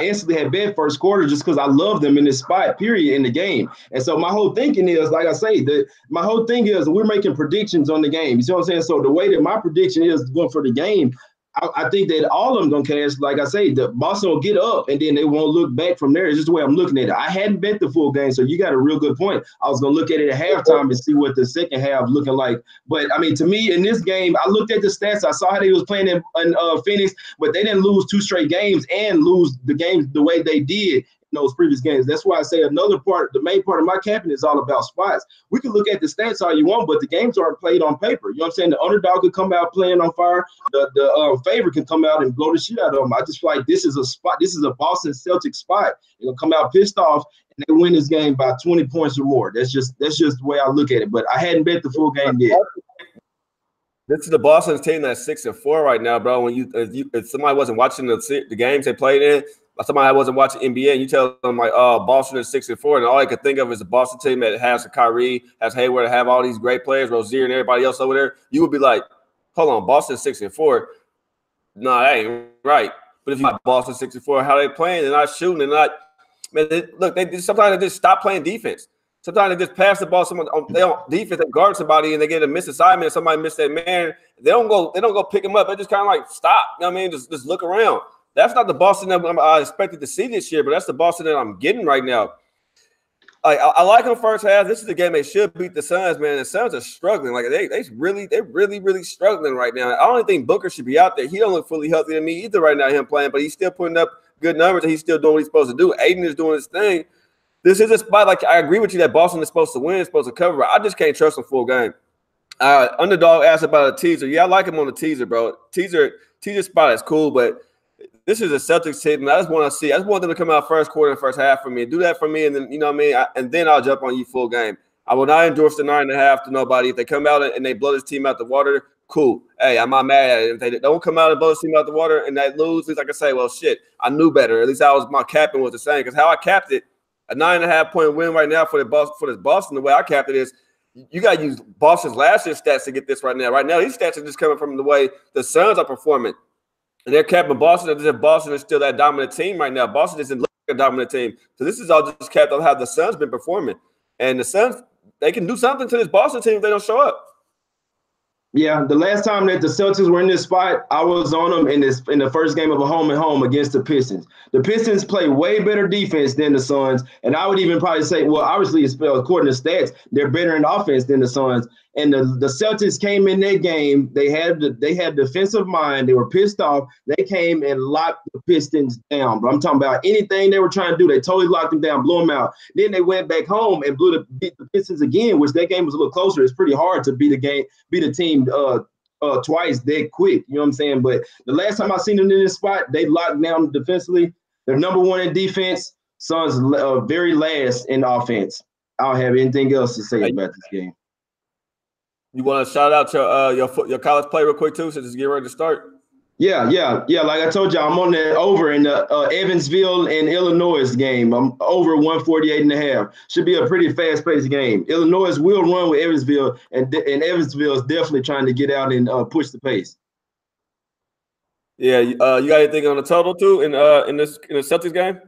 instantly had bet first quarter just because I love them in this spot, period, in the game. And so my whole thinking is, like I say, my whole thing is we're making predictions on the game. You see what I'm saying? So the way that my prediction is going for the game, I think that all of them going to cash. Like I say, the Boston will get up, and then they won't look back from there. It's just the way I'm looking at it. I hadn't bet the full game, so you got a real good point. I was going to look at it at halftime and see what the second half looking like. But, to me, in this game, I looked at the stats. I saw how they was playing in Phoenix, but they didn't lose 2 straight games and lose the games the way they did in those previous games. That's why I say another part, the main part of my camping is all about spots. We can look at the stats all you want, but the games aren't played on paper. You know what I'm saying? The underdog could come out playing on fire. The favorite can come out and blow the shit out of them. I just feel like this is a spot. This is a Boston Celtics spot. They're gonna come out pissed off and they win this game by 20 points or more. That's just the way I look at it. But I hadn't bet the full game yet. This is the Boston team that's 6-4 right now, bro. When if somebody wasn't watching the games they played in, somebody wasn't watching NBA, and you tell them like, "Oh, Boston is 6-4," and all I could think of is a Boston team that has a Kyrie, has Hayward, have all these great players, Rozier, and everybody else over there. You would be like, "Hold on, Boston 6-4." No, that ain't right. But if you got Boston 6-4, how they playing? They're not shooting. They're not. Man, sometimes they just stop playing defense. Sometimes they just pass the ball. They don't defense. They guard somebody and they get a misassignment. And somebody missed that man. They don't go pick him up. They just kind of like stop. You know what I mean? Just look around. That's not the Boston that I expected to see this year, but that's the Boston that I'm getting right now. I like them first half. This is the game they should beat the Suns, man. The Suns are struggling. Like they're really struggling right now. I don't think Booker should be out there. He don't look fully healthy to me either right now, him playing, but he's still putting up good numbers and he's still doing what he's supposed to do. Aiden is doing his thing. This is a spot, like I agree with you that Boston is supposed to win, supposed to cover. I just can't trust them full game. Underdog asked about a teaser. Yeah, I like him on the teaser, bro. Teaser spot is cool, but this is a Celtics team, and I just want them to come out first quarter and first half for me. Do that for me, and then, you know what I mean? And then I'll jump on you full game. I will not endorse the 9.5 to nobody. If they come out and they blow this team out the water, cool. Hey, I'm not mad at it. If they don't come out and blow this team out the water and they lose, at least I can say, well, shit, I knew better. At least my capping was the same. Because how I capped it, a 9.5-point win right now for this Boston, the way I capped it is you got to use Boston's last year's stats to get this right now. Right now, these stats are just coming from the way the Suns are performing. And they're capping Boston as if Boston is still that dominant team right now. Boston isn't like a dominant team. So this is all just capped on how the Suns been performing. And the Suns, they can do something to this Boston team if they don't show up. Yeah, the last time that the Celtics were in this spot, I was on them in the first game of a home and home against the Pistons. The Pistons play way better defense than the Suns, and I would even probably say, well, obviously, according to stats, they're better in offense than the Suns. And the Celtics came in that game. They had defensive mind. They were pissed off. They came and locked the Pistons down. But I'm talking about anything they were trying to do. They totally locked them down, blew them out. Then they went back home and beat the Pistons again, which that game was a little closer. It's pretty hard to beat a team twice that quick. You know what I'm saying? But the last time I seen them in this spot, they locked down defensively. They're number one in defense. Suns very last in offense. I don't have anything else to say about this game. You want to shout out your college play real quick too, since it's getting ready to start? Yeah. Like I told you, I'm on that over in the Evansville and Illinois game. I'm over 148.5. Should be a pretty fast-paced game. Illinois will run with Evansville, and Evansville is definitely trying to get out and push the pace. Yeah, you got anything on the total too in the Celtics game?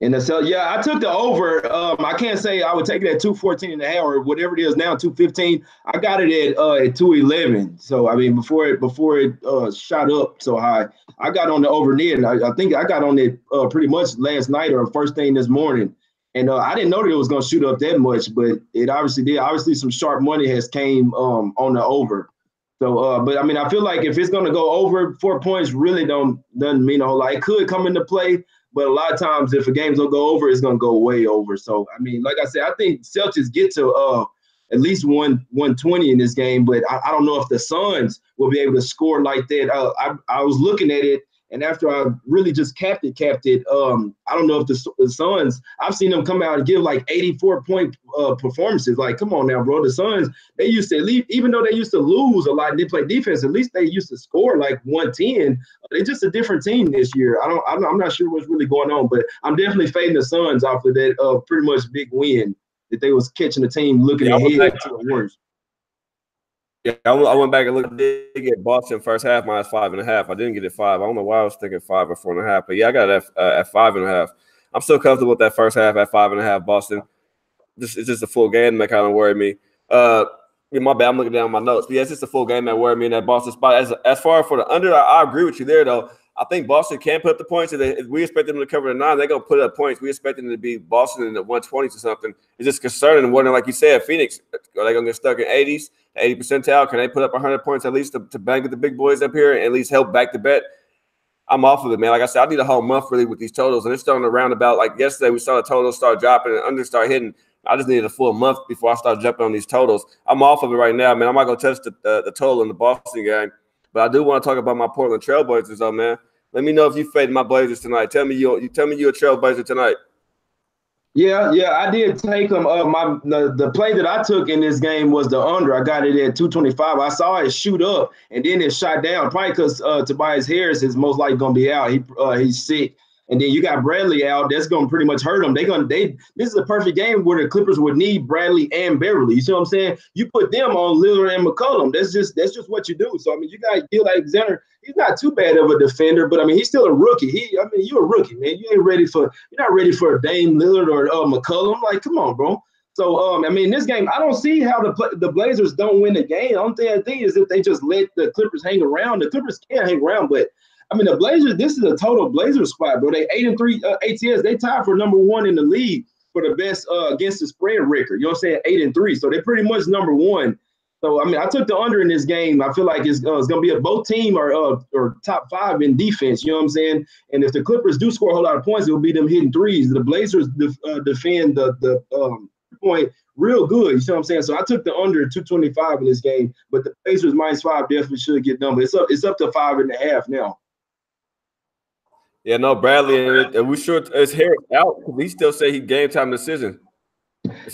I took the over. I can't say I would take it at 214.5 or whatever it is now, 215. I got it at 211. So I mean, before it shot up so high, I got on the over near. And I think I got on it pretty much last night or first thing this morning. And I didn't know that it was going to shoot up that much, but it obviously did. Obviously, some sharp money has came on the over. So, but I mean, I feel like if it's going to go over 4 points, really doesn't mean a whole lot. It could come into play, but a lot of times if a game's gonna go over, it's gonna go way over. So, I mean, like I said, I think Celtics get to at least 120 in this game, but I don't know if the Suns will be able to score like that. I was looking at it, and after I really just capped it, I don't know if the Suns. I've seen them come out and give like 84-point performances. Like, come on now, bro. The Suns, they used to leave, even though they used to lose a lot and they play defense. At least they used to score like 110. They're just a different team this year. I'm not sure what's really going on, but I'm definitely fading the Suns off of that pretty much big win that they was catching the team looking ahead to the Warriors. Yeah, I went back and looked at Boston first half minus 5.5. I didn't get it 5. I don't know why I was thinking 5 or 4.5, but yeah, I got it at 5.5. I'm still comfortable with that first half at 5.5. Boston. It's just a full game that kind of worried me. My bad. I'm looking down my notes. But yeah, it's just a full game that worried me in that Boston spot. As far for the under, I agree with you there, though. I think Boston can put up the points. If we expect them to cover the 9, they're going to put up points. We expect them to be Boston in the 120s or something. It's just concerning and wondering, like you said, Phoenix, are they going to get stuck in 80s, 80 percentile? Can they put up 100 points at least to bang with the big boys up here and at least help back the bet? I'm off of it, man. Like I said, I need a whole month really with these totals. And it's starting to round about. Like yesterday, we saw the totals start dropping and under start hitting. I just needed a full month before I start jumping on these totals. I'm off of it right now, man. I'm not going to touch the total in the Boston game. But I do want to talk about my Portland Trailblazers, though, man. Let me know if you faded my Blazers tonight. Tell me you're a Trailblazer tonight. Yeah, I did take them. The play that I took in this game was the under. I got it at 225. I saw it shoot up and then it shot down. Probably because Tobias Harris is most likely going to be out. He's sick. And then you got Bradley out. That's going to pretty much hurt them. This is a perfect game where the Clippers would need Bradley and Beverly. You see what I'm saying? You put them on Lillard and McCollum. That's just what you do. So I mean, you got Gil Alexander. He's not too bad of a defender, but I mean, he's still a rookie. You're a rookie, man. You're not ready for Dame Lillard or McCollum. Like, come on, bro. So I mean, this game, I don't see how the Blazers don't win the game. The only thing I think is if they just let the Clippers hang around. The Clippers can't hang around, but I mean, the Blazers, this is a total Blazers squad, bro. They 8-3 ATS. They tied for number 1 in the league for the best against the spread record. You know what I'm saying? 8-3. So they're pretty much number 1. So, I mean, I took the under in this game. I feel like it's going to be both team or top 5 in defense. You know what I'm saying? And if the Clippers do score a whole lot of points, it will be them hitting threes. The Blazers defend the point real good. You see what I'm saying? So I took the under 225 in this game, but the Blazers -5 definitely should get done. But it's up to 5.5 now. Yeah, no, Bradley, and we sure is Harris out. We still say he game time decision.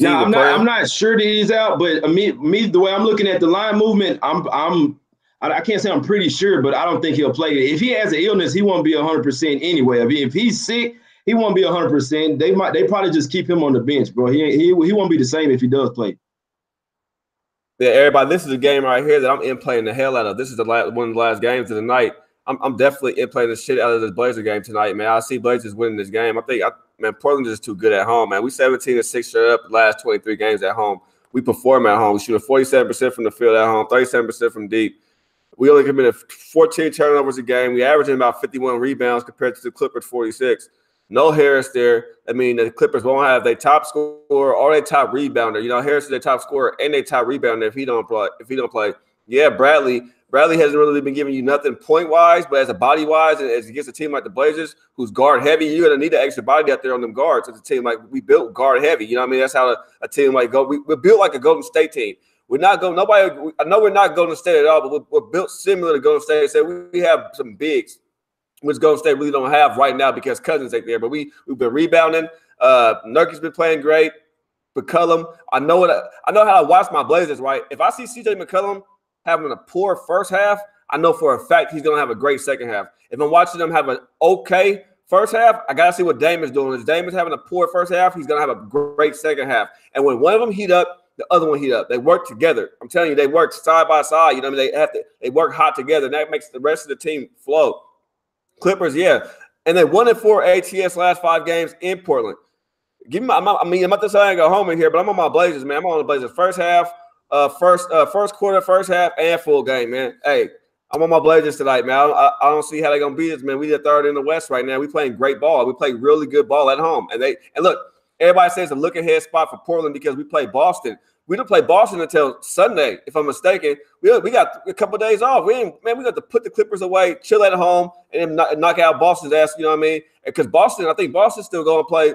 Now I'm not sure that he's out, but me the way I'm looking at the line movement, I can't say I'm pretty sure, but I don't think he'll play. If he has an illness, he won't be 100% anyway. I mean, if he's sick, he won't be 100%. They probably just keep him on the bench, bro. He won't be the same if he does play. Yeah, everybody, this is a game right here that I'm in playing the hell out of. This is one of the last games of the night. I'm definitely in playing the shit out of this Blazer game tonight, man. I see Blazers winning this game. Man, Portland is too good at home, man. We 17-6 straight up the last 23 games at home. We perform at home. We shoot 47% from the field at home, 37% from deep. We only committed 14 turnovers a game. We averaging about 51 rebounds compared to the Clippers 46. No Harris there. I mean, the Clippers won't have their top scorer or their top rebounder. You know, Harris is their top scorer and their top rebounder if he don't play. Yeah, Bradley hasn't really been giving you nothing point-wise, but as a body-wise, and as against a team like the Blazers, who's guard-heavy, you're going to need an extra body out there on them guards. It's a team like we built guard-heavy. You know what I mean? That's how a team like go. We're built like a Golden State team. We're not going – nobody – I know we're not Golden State at all, but we're built similar to Golden State. So we have some bigs, which Golden State really don't have right now because Cousins ain't there. But we've been rebounding. Nurkic's been playing great. McCollum, I know how to watch my Blazers, right? If I see C.J. McCollum having a poor first half, I know for a fact he's going to have a great second half. If I'm watching them have an okay first half, I got to see what Dame is doing. If Dame is having a poor first half, he's going to have a great second half. And when one of them heat up, the other one heat up. They work together. I'm telling you, they work side by side. You know what I mean? They work hot together, and that makes the rest of the team flow. Clippers, yeah. And they 1-4 ATS last 5 games in Portland. I'm about to say I ain't go home in here, but I'm on my Blazers, man. I'm on the Blazers first half. First quarter, first half, and full game, man. Hey, I'm on my Blazers tonight, man. I don't see how they're gonna beat us, man. We the third in the West right now. We playing great ball. We play really good ball at home. And look, everybody says a look ahead spot for Portland because we play Boston. We don't play Boston until Sunday, if I'm mistaken. We got a couple of days off. We got to put the Clippers away, chill at home, and then knock out Boston's ass. You know what I mean? Because I think Boston's still going to play.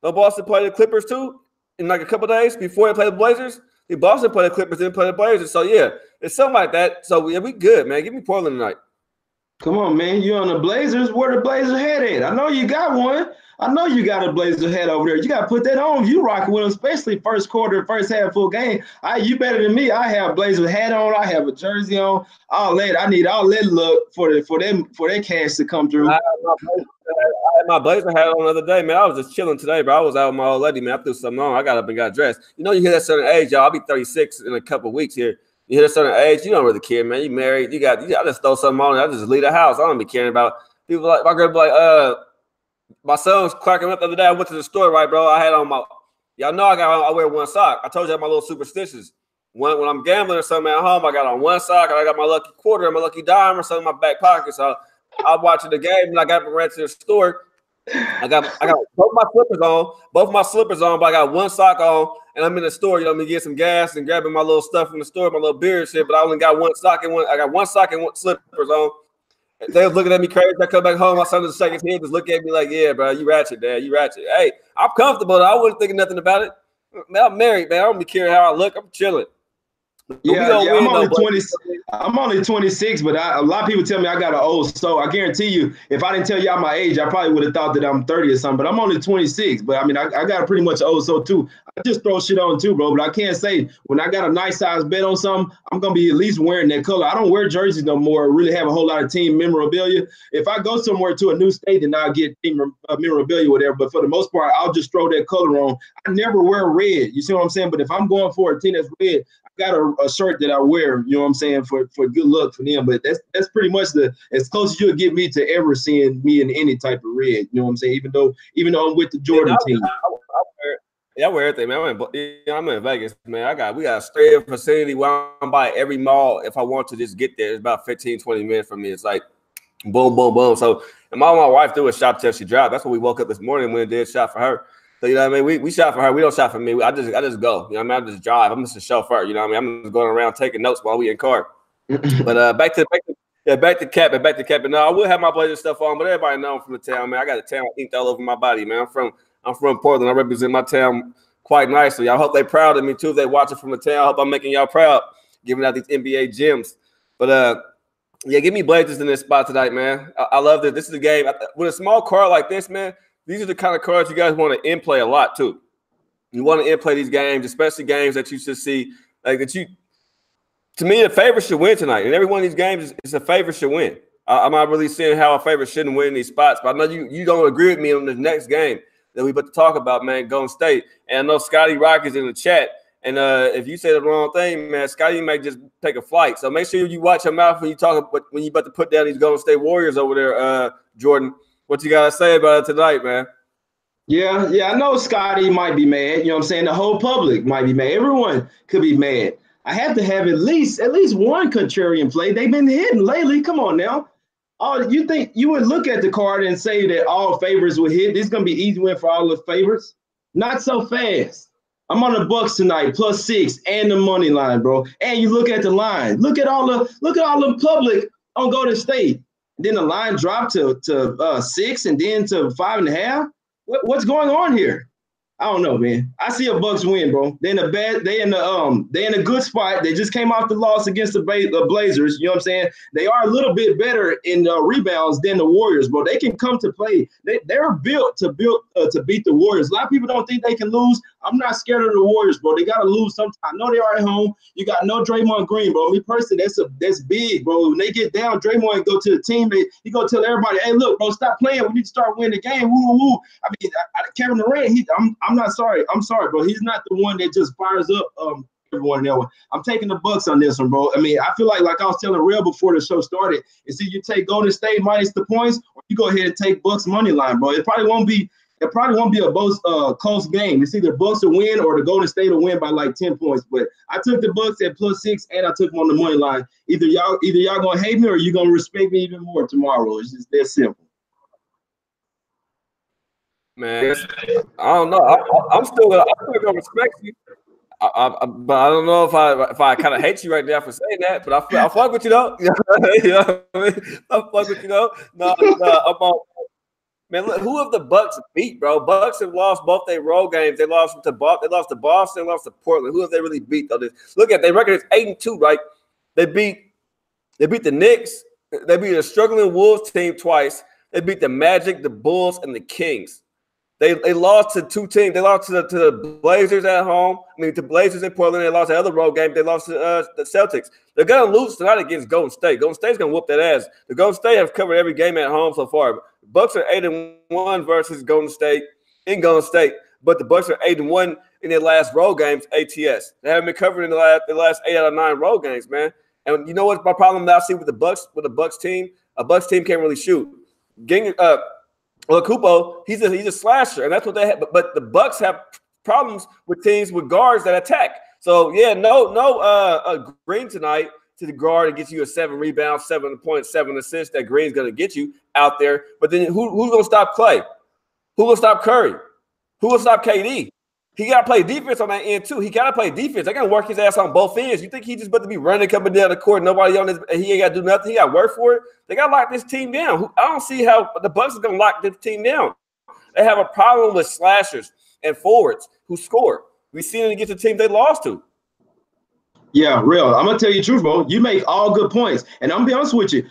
Boston play the Clippers too in like a couple of days before they play the Blazers. Boston play the Clippers, then play the Blazers. So yeah, it's something like that. So yeah, we good, man. Give me Portland tonight. Come on, man. You on the Blazers? Where the Blazer head at? I know you got one. I know you got a Blazer head over there. You got to put that on. You rocking with them, especially first quarter, first half, full game. You better than me. I have Blazer hat on. I have a jersey on. I need all that look for that cash to come through. I had my Blazer hat on the other day, man. I was just chilling today, bro. I was out with my old lady, man. I threw something on. I got up and got dressed. You know, you hit that certain age, y'all. I'll be 36 in a couple of weeks here. You hit a certain age, you don't really care, man. You married, I just throw something on and I just leave the house. I don't be caring about people like my girl be like, my son was cracking up the other day. I went to the store, right, bro. I had on y'all know I wear one sock. I told you I have my little superstitions. When I'm gambling or something at home, I got on one sock and I got my lucky quarter and my lucky dime or something in my back pocket. So I'm watching the game and I got to run to the store. I got both my slippers on, but I got one sock on, and I'm in the store. You know, I'm gonna get some gas and grabbing my little stuff from the store, my little beer and shit. But I only got one sock and I got one sock and one slippers on. They was looking at me crazy. I come back home, my son was shaking his head, just look at me like, "Yeah, bro, you ratchet, Dad, you ratchet." Hey, I'm comfortable. Though. I wasn't thinking nothing about it. Man, I'm married, man. I don't be caring how I look. I'm chilling. I'm only 26, but a lot of people tell me I got an old soul. I guarantee you, if I didn't tell y'all my age, I probably would have thought that I'm 30 or something. But I'm only 26. But I mean, I got a pretty much old soul too. I just throw shit on too, bro. But I can't say when I got a nice size bet on something, I'm gonna be at least wearing that color. I don't wear jerseys no more. Or really have a whole lot of team memorabilia. If I go somewhere to a new state, then I'll get team memorabilia or whatever. But for the most part, I'll just throw that color on. I never wear red. You see what I'm saying? But if I'm going for a team that's red, got a shirt that I wear, you know what I'm saying, for good luck for them. But that's pretty much as close as you'll get me to ever seeing me in any type of red, you know what I'm saying, even though I'm with the Jordan team. I wear everything, man. I'm in Vegas, man. We got a straight facility where I'm by every mall. If I want to just get there, it's about 15-20 minutes from me. It's like boom, boom, boom. So and my wife do a shop till she dropped. That's when we woke up this morning when it did shop for her. So, you know what I mean? We shop for her. We don't shop for me. I just go. You know what I mean? I just drive. I'm just a chauffeur. You know what I mean? I'm just going around taking notes while we in car. But back to Cap. No, I will have my Blazer stuff on, but everybody know I'm from the town, man. I got a town inked all over my body, man. I'm from Portland. I represent my town quite nicely. I hope they're proud of me too. If they watch it from the town, I hope I'm making y'all proud, giving out these NBA gems. But yeah, give me Blazers in this spot tonight, man. I love this. This is the game with a small card like this, man. These are the kind of cards you guys want to in play a lot too. You want to in play these games, especially games that you should see like that. To me, a favorite should win tonight, and every one of these games is a favorite should win. I'm not really seeing how a favorite shouldn't win in these spots, but I know you don't agree with me on the next game that we about to talk about, man. Golden State, and I know Scotty Rock is in the chat, and if you say the wrong thing, man, Scotty might just take a flight. So make sure you watch your mouth when you talk when you about to put down these Golden State Warriors over there, Jordan. What you got to say about it tonight, man? Yeah, I know Scotty might be mad. You know what I'm saying? The whole public might be mad. Everyone could be mad. I have to have at least one contrarian play. They've been hitting lately. Come on now. You think you would look at the card and say that all favorites would hit? This is going to be easy win for all the favorites. Not so fast. I'm on the Bucks tonight, +6 and the money line, bro. And you look at the line. Look at all the public on Golden State. Then the line dropped to 6 and then to 5.5. What's going on here? I don't know, man. I see a Bucks win, bro. They in a good spot. They just came off the loss against the Blazers. You know what I'm saying? They are a little bit better in rebounds than the Warriors, bro. They can come to play. They're built to beat the Warriors. A lot of people don't think they can lose. I'm not scared of the Warriors, bro. They gotta lose sometime. I know they are at home. You got no Draymond Green, bro. Me personally, that's big, bro. When they get down, Draymond go to the teammate. He go tell everybody, "Hey, look, bro, stop playing. We need to start winning the game." Woo, woo, woo. I mean, Kevin Durant. I'm not sorry. I'm sorry, bro. He's not the one that just fires up everyone else. I'm taking the Bucks on this one, bro. I mean, I feel like I was telling Real before the show started. It's either you take Golden State minus the points, or you go ahead and take Bucks money line, bro. It probably won't be a both close game. It's either Bucks will win or the Golden State will win by like 10 points. But I took the Bucks at +6 and I took them on the money line. Either y'all gonna hate me or you gonna respect me even more tomorrow. It's just that simple. Man, I don't know. I'm still gonna respect you. But I don't know if I kind of hate you right now for saying that. But I fuck with you though. You know what I mean? I fuck with you though. No, I'm on. Man, look, who have the Bucks beat, bro? Bucks have lost both their road games. They lost to Boston, lost to Portland. Who have they really beat though? Look at their record is 8-2, right? They beat the Knicks. They beat a struggling Wolves team twice. They beat the Magic, the Bulls, and the Kings. They lost to two teams. They lost to the Blazers at home. I mean, to Blazers in Portland. They lost the other road game. They lost to the Celtics. They're going to lose tonight against Golden State. Golden State's going to whoop that ass. The Golden State have covered every game at home so far. Bucks are 8-1 versus Golden State in Golden State, but the Bucks are 8-1 in their last road games, ATS. They haven't been covered in the last 8 out of 9 road games, man. And you know what's my problem that I see with the Bucks team? A Bucks team can't really shoot. Well, Kupo, he's a slasher, and that's what they have. But the Bucks have problems with teams with guards that attack. So yeah, no Green tonight to the guard and gets you a 7 rebounds, 7 points, 7 assists. That Green's gonna get you out there. But then who's gonna stop Clay? Who will stop Curry? Who will stop KD? He got to play defense on that end, too. He got to play defense. They got to work his ass on both ends. You think he just about to be running, coming down the court, nobody on his – he ain't got to do nothing. He got to work for it. They got to lock this team down. I don't see how the Bucks are going to lock this team down. They have a problem with slashers and forwards who score. We've seen it against the team they lost to. Yeah, real. I'm gonna tell you the truth, bro. You make all good points, and I'm gonna be honest with you.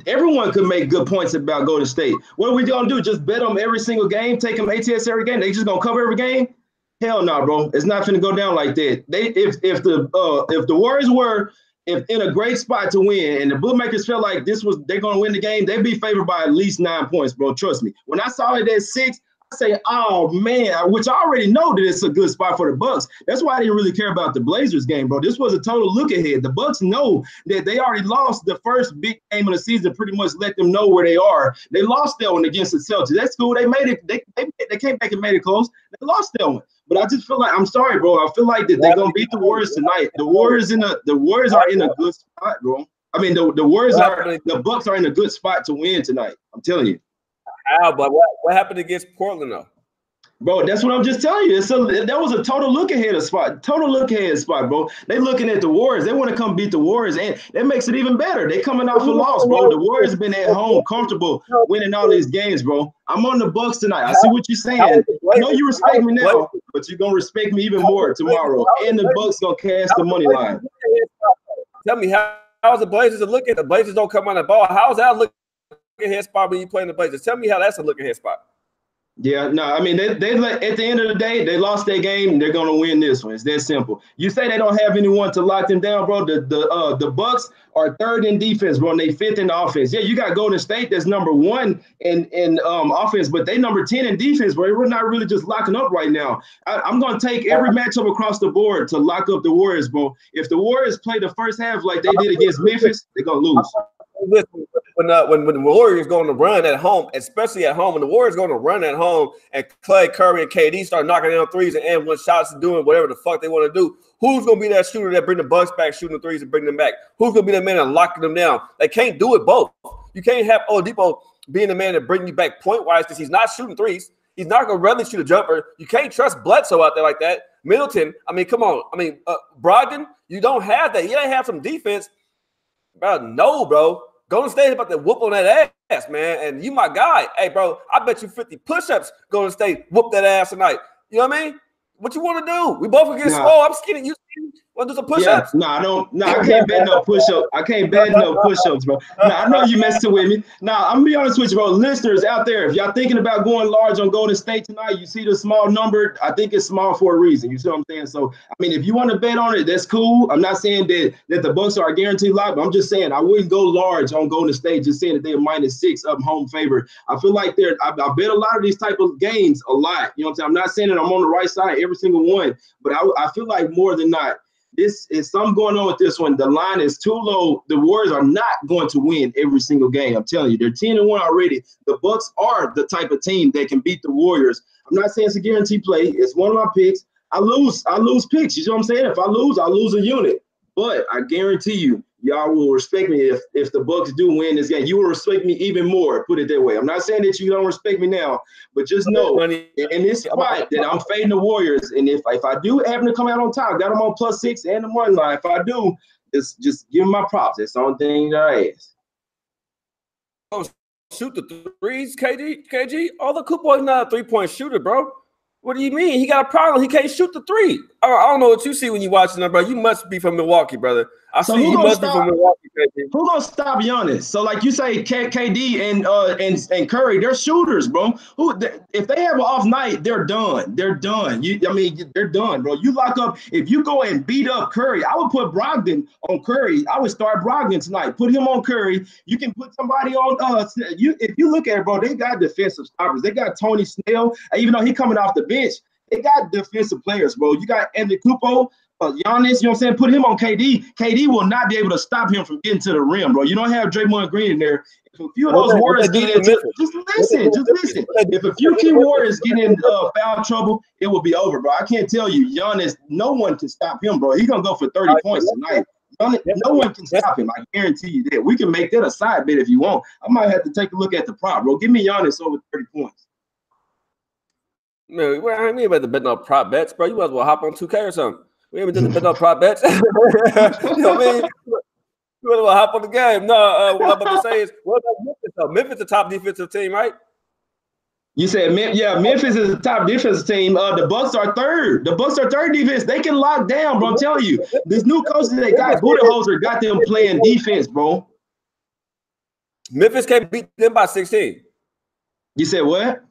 Everyone could make good points about Golden State. What are we gonna do? Just bet them every single game, take them ATS every game? They just gonna cover every game? Hell no, bro. It's not gonna go down like that. If the Warriors were in a great spot to win, and the bookmakers felt like they're gonna win the game, they'd be favored by at least 9 points, bro. Trust me. When I saw it at 6. Say, oh man, which I already know that it's a good spot for the Bucks. That's why I didn't really care about the Blazers game, bro. This was a total look ahead. The Bucks know that they already lost the first big game of the season, pretty much let them know where they are. They lost that one against the Celtics. That's cool. They made it. They came back and made it close. They lost that one. But I just feel like, I'm sorry, bro. I feel like that they're gonna beat the Warriors tonight. The Warriors are in a good spot, bro. I mean, the Bucks are in a good spot to win tonight. I'm telling you. How, but what happened against Portland though? Bro, that's what I'm just telling you. That was a total look ahead spot, bro. They looking at the Warriors. They want to come beat the Warriors, and that makes it even better. They coming off a loss, bro. The Warriors been at home, comfortable, winning all these games, bro. I'm on the Bucks tonight. I see what you're saying. I know you respect me now, but you're gonna respect me even more tomorrow. And the Bucks gonna cash the money line. Tell me how's the Blazers looking? The Blazers don't come on the ball. How's that looking ahead spot when you play in the Blazers? Tell me how that's a look ahead spot. Yeah, no, I mean, they at the end of the day, they lost their game. They're gonna win this one. It's that simple. You say they don't have anyone to lock them down, bro. The Bucks are 3rd in defense, bro, and they 5th in offense. Yeah, you got Golden State that's number 1 in offense, but they number 10 in defense, bro. We're not really just locking up right now. I'm gonna take every matchup across the board to lock up the Warriors, bro. If the Warriors play the first half like they did against Memphis, they're gonna lose. When the Warriors going to run at home, especially at home, when the Warriors going to run at home and Clay, Curry, and KD start knocking down threes and one shots and doing whatever the fuck they want to do, who's going to be that shooter that bring the Bucks back, shooting the threes and bring them back? Who's going to be the man that locking them down? They can't do it both. You can't have Oladipo being the man that bring you back point-wise because he's not shooting threes. He's not going to readily shoot a jumper. You can't trust Bledsoe out there like that. Middleton, I mean, come on. I mean, Brogdon, you don't have that. You ain't have some defense. No, bro. Golden State about to whoop on that ass, man. And you my guy. Hey, bro, I bet you 50 push-ups Golden State whoop that ass tonight. You know what I mean? What you want to do? We both against small. I'm skinny. You skinny. Want to do some push-ups? Yeah, I can't bet no push-ups. I can't bet no push-ups, bro. I know you messing with me. I'm gonna be honest with you, bro. Listeners out there, if y'all thinking about going large on Golden State tonight, you see the small number. I think it's small for a reason. You see what I'm saying? So, I mean, if you want to bet on it, that's cool. I'm not saying that the Bucks are a guaranteed lock, but I'm just saying I wouldn't go large on Golden State. Just saying that they're -6 up home favor. I feel like I bet a lot of these type of games a lot. You know what I'm saying? I'm not saying that I'm on the right side every single one, but I feel like more than not, this is something going on with this one. The line is too low. The Warriors are not going to win every single game. I'm telling you, they're 10-1 already. The Bucks are the type of team that can beat the Warriors. I'm not saying it's a guaranteed play. It's one of my picks. I lose picks. You know what I'm saying? If I lose a unit. But I guarantee you, y'all will respect me if the Bucks do win this game. You will respect me even more. Put it that way. I'm not saying that you don't respect me now, but just know in this spot that I'm fading the Warriors. And if I do happen to come out on top, got them on +6 and the money line. If I do, just give them my props. That's the only thing that I ask. Oh, shoot the threes, KG. All the Coop boy's not a 3-point shooter, bro. What do you mean? He got a problem. He can't shoot the three. I don't know what you see when you watching that, bro. You must be from Milwaukee, brother. I see you must be from Milwaukee, KD. Who gonna stop Giannis? So, like you say, KD and Curry, they're shooters, bro. If they have an off night, they're done. They're done. They're done, bro. You lock up. If you go and beat up Curry, I would put Brogdon on Curry. I would start Brogdon tonight. Put him on Curry. You can put somebody on. If you look at it, bro, they got defensive stoppers. They got Tony Snell, even though he coming off the bench. They got defensive players, bro. You got Antetokounmpo, Giannis, you know what I'm saying? Put him on KD. KD will not be able to stop him from getting to the rim, bro. You don't have Draymond Green in there. If a few of those Warriors get into just listen. If a few key Warriors get in foul trouble, it will be over, bro. I can't tell you, Giannis, no one can stop him, bro. He's going to go for 30 points tonight. No one can stop him. I guarantee you that. We can make that a side bet if you want. I might have to take a look at the prop, bro. Give me Giannis over 30 points. Man, we ain't about to bet no prop bets, bro. You might as well hop on 2K or something. We ain't been bet no prop bets. You know what I mean? You might as well hop on the game. No, what I'm about to say is, what about Memphis, though? Memphis is the top defensive team, right? You said, Memphis is the top defensive team. The Bucks are third. The Bucks are third defense. They can lock down, bro. I'm telling you. This new coach that they got, Budenholzer, got them playing defense, bro. Memphis can't beat them by 16. You said what?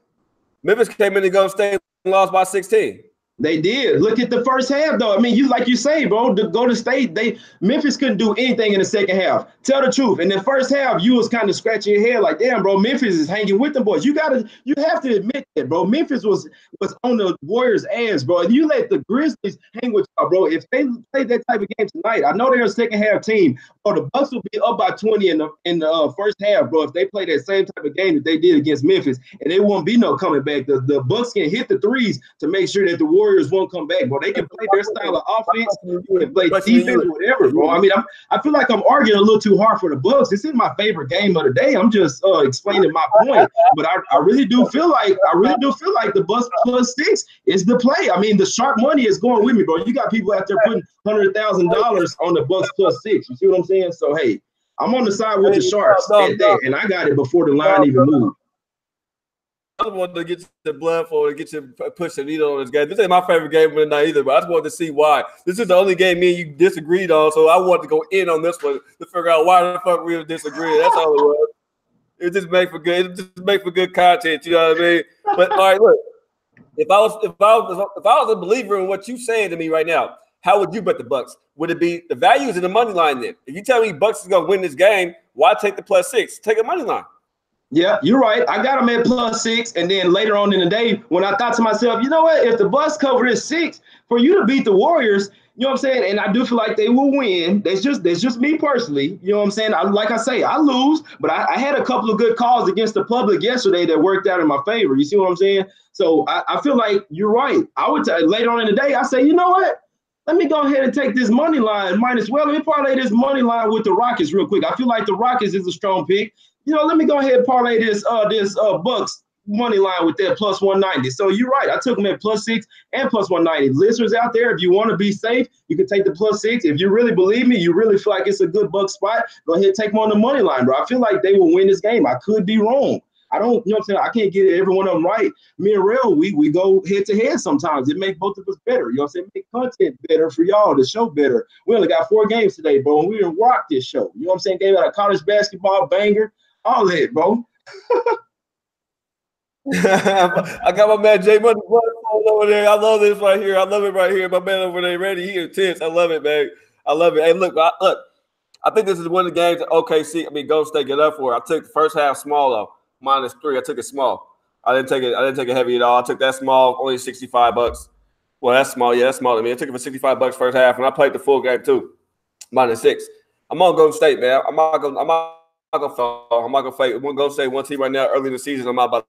Memphis came in to Golden State and lost by 16. They did. Look at the first half, though. I mean, like you say, bro, to go to state, Memphis couldn't do anything in the second half. Tell the truth. In the first half, you was kind of scratching your head like, damn, bro, Memphis is hanging with them boys. You have to admit that, bro. Memphis was on the Warriors' ass, bro. And you let the Grizzlies hang with y'all, bro. If they play that type of game tonight, I know they're a second half team, but the Bucks will be up by 20 in the first half, bro. If they play that same type of game that they did against Memphis, and there won't be no coming back. The Bucks can hit the threes to make sure that the Warriors won't come back, bro. They can play their style of offense, they can play defense, whatever, bro. I mean, I feel like I'm arguing a little too hard for the Bucks. This is my favorite game of the day. I'm just explaining my point, but I really do feel like the Bucks +6 is the play. I mean, the sharp money is going with me, bro. You got people out there putting $100,000 on the Bucks +6. You see what I'm saying? So hey, I'm on the side with the Sharks at that, and I got it before the line even moved. I just wanted to get the blood for it, get you push the needle on this game. This ain't my favorite game of the night either, but I just wanted to see why. This is the only game me and you disagreed on, so I wanted to go in on this one to figure out why the fuck we disagreed. That's all it was. It just make for good content, you know what I mean? But all right, look, if I was a believer in what you saying to me right now, how would you bet the Bucks? Would it be the values in the money line then? If you tell me Bucks is gonna win this game, why take the +6? Take a money line. Yeah, you're right. I got them at +6, and then later on in the day, when I thought to myself, you know what? If the Bucks cover this 6, for you to beat the Warriors, you know what I'm saying? And I do feel like they will win. That's just me personally. You know what I'm saying? Like I say, I lose, but I had a couple of good calls against the public yesterday that worked out in my favor. You see what I'm saying? So I feel like you're right. I would later on in the day, I say, you know what? Let me go ahead and take this money line minus. Well, let me parlay this money line with the Rockets real quick. I feel like the Rockets is a strong pick. You know, let me go ahead and parlay this Bucks money line with that +190. So you're right. I took them at +6 and +190. Listeners out there, if you want to be safe, you can take the +6. If you really believe me, you really feel like it's a good Bucks spot, go ahead and take them on the money line, bro. I feel like they will win this game. I could be wrong. I don't, you know what I'm saying? I can't get every one of them right. Me and Real, we go head to head sometimes. It makes both of us better. You know what I'm saying? Make content better for y'all, the show better. We only got 4 games today, bro, and we didn't rock this show. You know what I'm saying? Gave out a college basketball banger, all that, bro. I got my man Jay Money over there. I love this right here. I love it right here. My man over there, ready. He intense. I love it, man. I love it. Hey, look. I think this is one of the games that Golden State get up for. I took the first half small though, -3. I took it small. I didn't take it heavy at all. I took that small, only $65. Well, that's small. Yeah, that's small to me. I took it for $65 first half, and I played the full game too, -6. I'm on Golden State, man. I'm not gonna fall. I'm not gonna fade. One Golden State, one team right now. Early in the season, I'm not about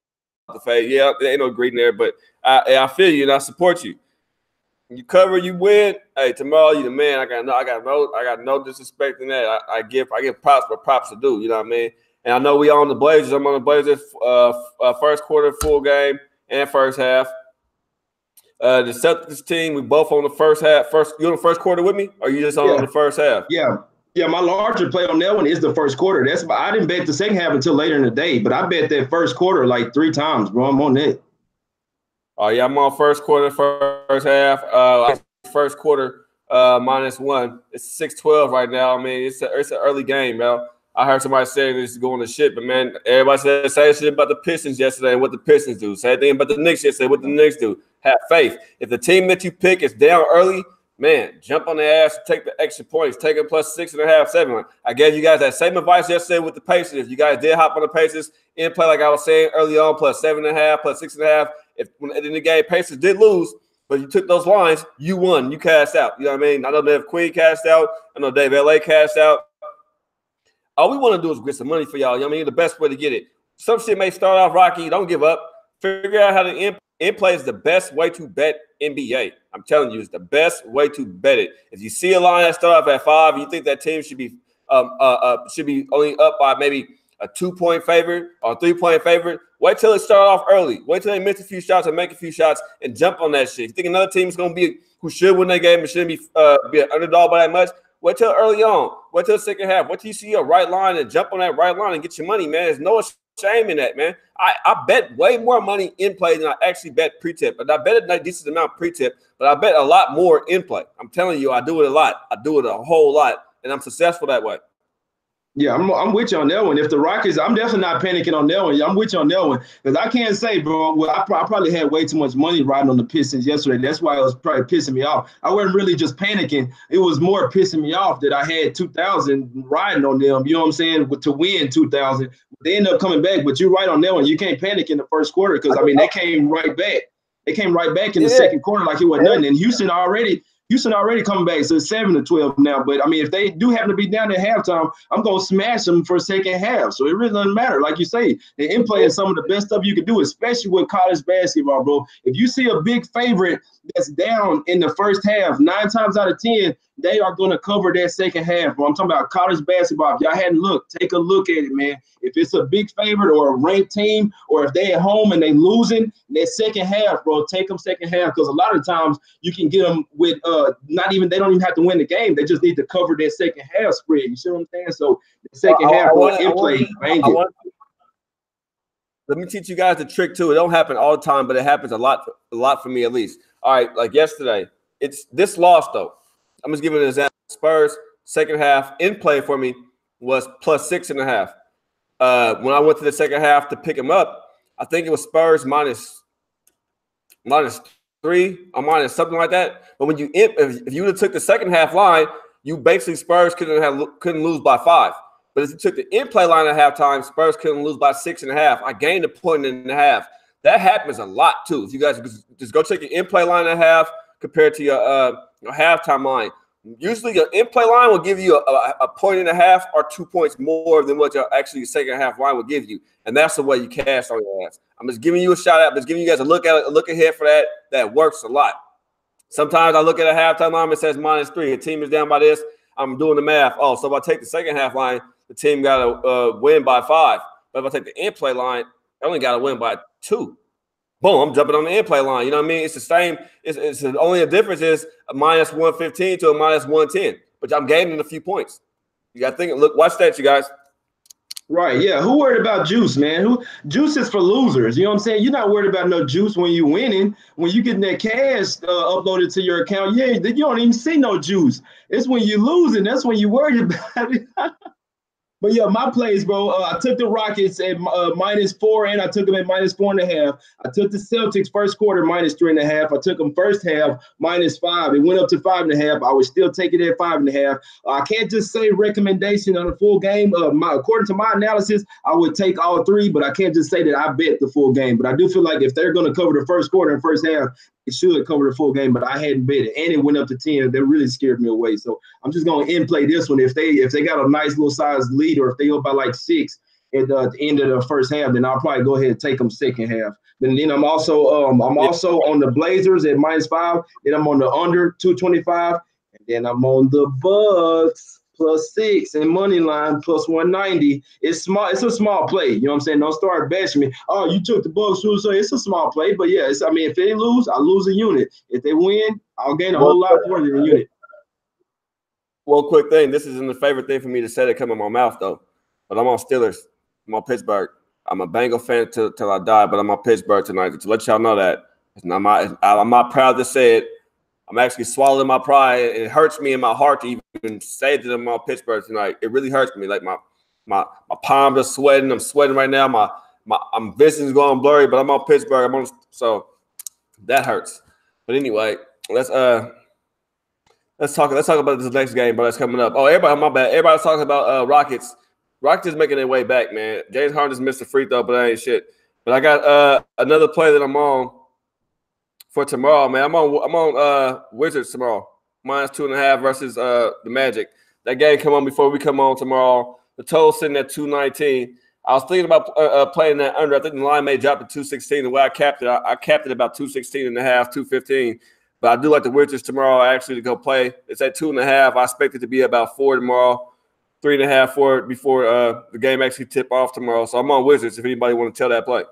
to fade. Yeah, there ain't no greed in there, but I feel you and I support you. You cover, you win. Hey, tomorrow you the man. I got no disrespect in that. I give props where props to do. You know what I mean? And I know we on the Blazers. I'm on the Blazers. First quarter, full game, and first half. The Celtics team, we both on the first half. You on the first quarter with me, or you just on the first half? Yeah. My larger play on that one is the first quarter. I didn't bet the second half until later in the day, but I bet that first quarter like 3 times, bro. I'm on that. Oh yeah, I'm on first quarter, first half. First quarter -1. It's 6-12 right now. I mean, it's an early game, man. I heard somebody saying this is going to shit, but man, everybody said the same shit about the Pistons yesterday and what the Pistons do. Same thing about the Knicks yesterday, what the Knicks do. Have faith. If the team that you pick is down early, man, jump on their ass, take the extra points, take it plus 6.5, 7. I gave you guys that same advice yesterday with the Pacers. If you guys did hop on the Pacers in play, like I was saying early on, plus 7.5, plus 6.5. If in the game Pacers did lose, but you took those lines, you won. You cashed out. You know what I mean? I know Dave Queen cashed out. I know Dave LA cashed out. All we want to do is get some money for y'all. You know what I mean? The best way to get it. Some shit may start off rocky. Don't give up. Figure out how to in play is the best way to bet NBA. I'm telling you, it's the best way to bet it. If you see a line that start off at 5, you think that team should be only up by maybe a 2-point favorite or a 3-point favorite, wait till it start off early. Wait till they miss a few shots or make a few shots and jump on that shit. If you think another team is going to be who should win that game and shouldn't be an underdog by that much, wait till early on. Wait till the second half. Wait till you see a right line and jump on that right line and get your money, man. There's no shame in that, man. I bet way more money in play than I actually bet pre-tip. But I bet a decent amount pre-tip, but I bet a lot more in play. I'm telling you, I do it a lot. I do it a whole lot, and I'm successful that way. Yeah, I'm with you on that one. If the Rockets, I'm definitely not panicking on that one. Yeah, I'm with you on that one because I can't say, bro. Well, I probably had way too much money riding on the Pistons yesterday. That's why it was probably pissing me off. I wasn't really just panicking. It was more pissing me off that I had 2,000 riding on them. You know what I'm saying? To win 2,000, they end up coming back. But you're right on that one. You can't panic in the first quarter because I mean they came right back. They came right back in the second quarter like it was nothing. And Houston already coming back, so it's 7-12 now. But I mean, if they do happen to be down at halftime, I'm gonna smash them for a second half. So it really doesn't matter. Like you say, the in play is some of the best stuff you can do, especially with college basketball, bro. If you see a big favorite that's down in the first half, 9 times out of 10, they are gonna cover that second half. Bro, I'm talking about college basketball. If y'all hadn't looked, take a look at it, man. If it's a big favorite or a ranked team, or if they at home and they losing that second half, bro, take them second half because a lot of times you can get them with they don't even have to win the game. They just need to cover their second half spread. You see what I'm saying? So the second half in play. Let me teach you guys the trick too. It don't happen all the time, but it happens a lot for me at least. All right, like yesterday, it's this loss though. I'm just giving an example. Spurs second half in play for me was plus 6.5. When I went to the second half to pick them up, I think it was Spurs minus 3 or minus something like that. But when if you would have took the second half line, you basically Spurs couldn't lose by 5. But if you took the in-play line at halftime, Spurs couldn't lose by 6.5. I gained 1.5 points. That happens a lot too. If you guys just go check your in-play line at half compared to your halftime line. Usually your in-play line will give you a 1.5 points or 2 points more than what your actually second half line will give you. And that's the way you cash on your ass. I'm just giving you a shout out, just giving you guys a look ahead for that. That works a lot. Sometimes I look at a halftime line, it says -3. The team is down by this. I'm doing the math. Oh, so if I take the second half line, the team got to win by 5. But if I take the in-play line, I only got to win by 2. Boom, I'm jumping on the in-play line. You know what I mean? It's the same. It's only a difference is a -115 to a -110. But I'm gaining a few points. You got to think. Look, watch that, you guys. Right, yeah. Who worried about juice, man? Juice is for losers. You know what I'm saying? You're not worried about no juice when you winning. When you getting that cash uploaded to your account, you don't even see no juice. It's when you losing. That's when you worried about it. But yeah, my plays, bro. I took the Rockets at -4, and I took them at -4.5. I took the Celtics first quarter -3.5. I took them first half -5. It went up to 5.5. I would still take it at 5.5. I can't just say recommendation on a full game. According to my analysis, I would take all 3, but I can't just say that I bet the full game. But I do feel like if they're going to cover the first quarter and first half, it should cover the full game, but I hadn't bet it, and it went up to 10. That really scared me away. So I'm just going to in play this one. If they got a nice little size lead, or if they go by like 6, at the end of the first half, then I'll probably go ahead and take them second half. Then I'm also on the Blazers at -5. Then I'm on the under 225, and then I'm on the Bucks +6 and money line +190. It's small. It's a small play. You know what I'm saying? Don't start bashing me. Oh, you took the Bucks. So it's a small play, but yeah, I mean, if they lose, I lose a unit. If they win, I'll gain a whole lot more than a unit. Well, quick thing. This isn't the favorite thing for me to say that come in my mouth though, but I'm on Steelers. I'm on Pittsburgh. I'm a Bengal fan till I die, but I'm on Pittsburgh tonight. To let y'all know that I'm not proud to say it. I'm actually swallowing my pride. It hurts me in my heart to even say that I'm on Pittsburgh tonight. It really hurts me. Like my palms are sweating. I'm sweating right now. My vision's going blurry, but I'm on Pittsburgh. So that hurts. But anyway, let's talk about this next game, but that's coming up. Oh, my bad. Everybody's talking about Rockets. Rockets is making their way back, man. James Harden just missed a free throw, but that ain't shit. But I got another play that I'm on for tomorrow, man. I'm on Wizards tomorrow. -2.5 versus the Magic. That game come on before we come on tomorrow. The total sitting at 219. I was thinking about playing that under. I think the line may drop to 216. The way I capped it, I capped it about 216.5, 215. But I do like the Wizards tomorrow actually to go play. It's at 2.5. I expect it to be about 4 tomorrow. 3.5, 4 before the game actually tip off tomorrow. So I'm on Wizards if anybody want to tell that play.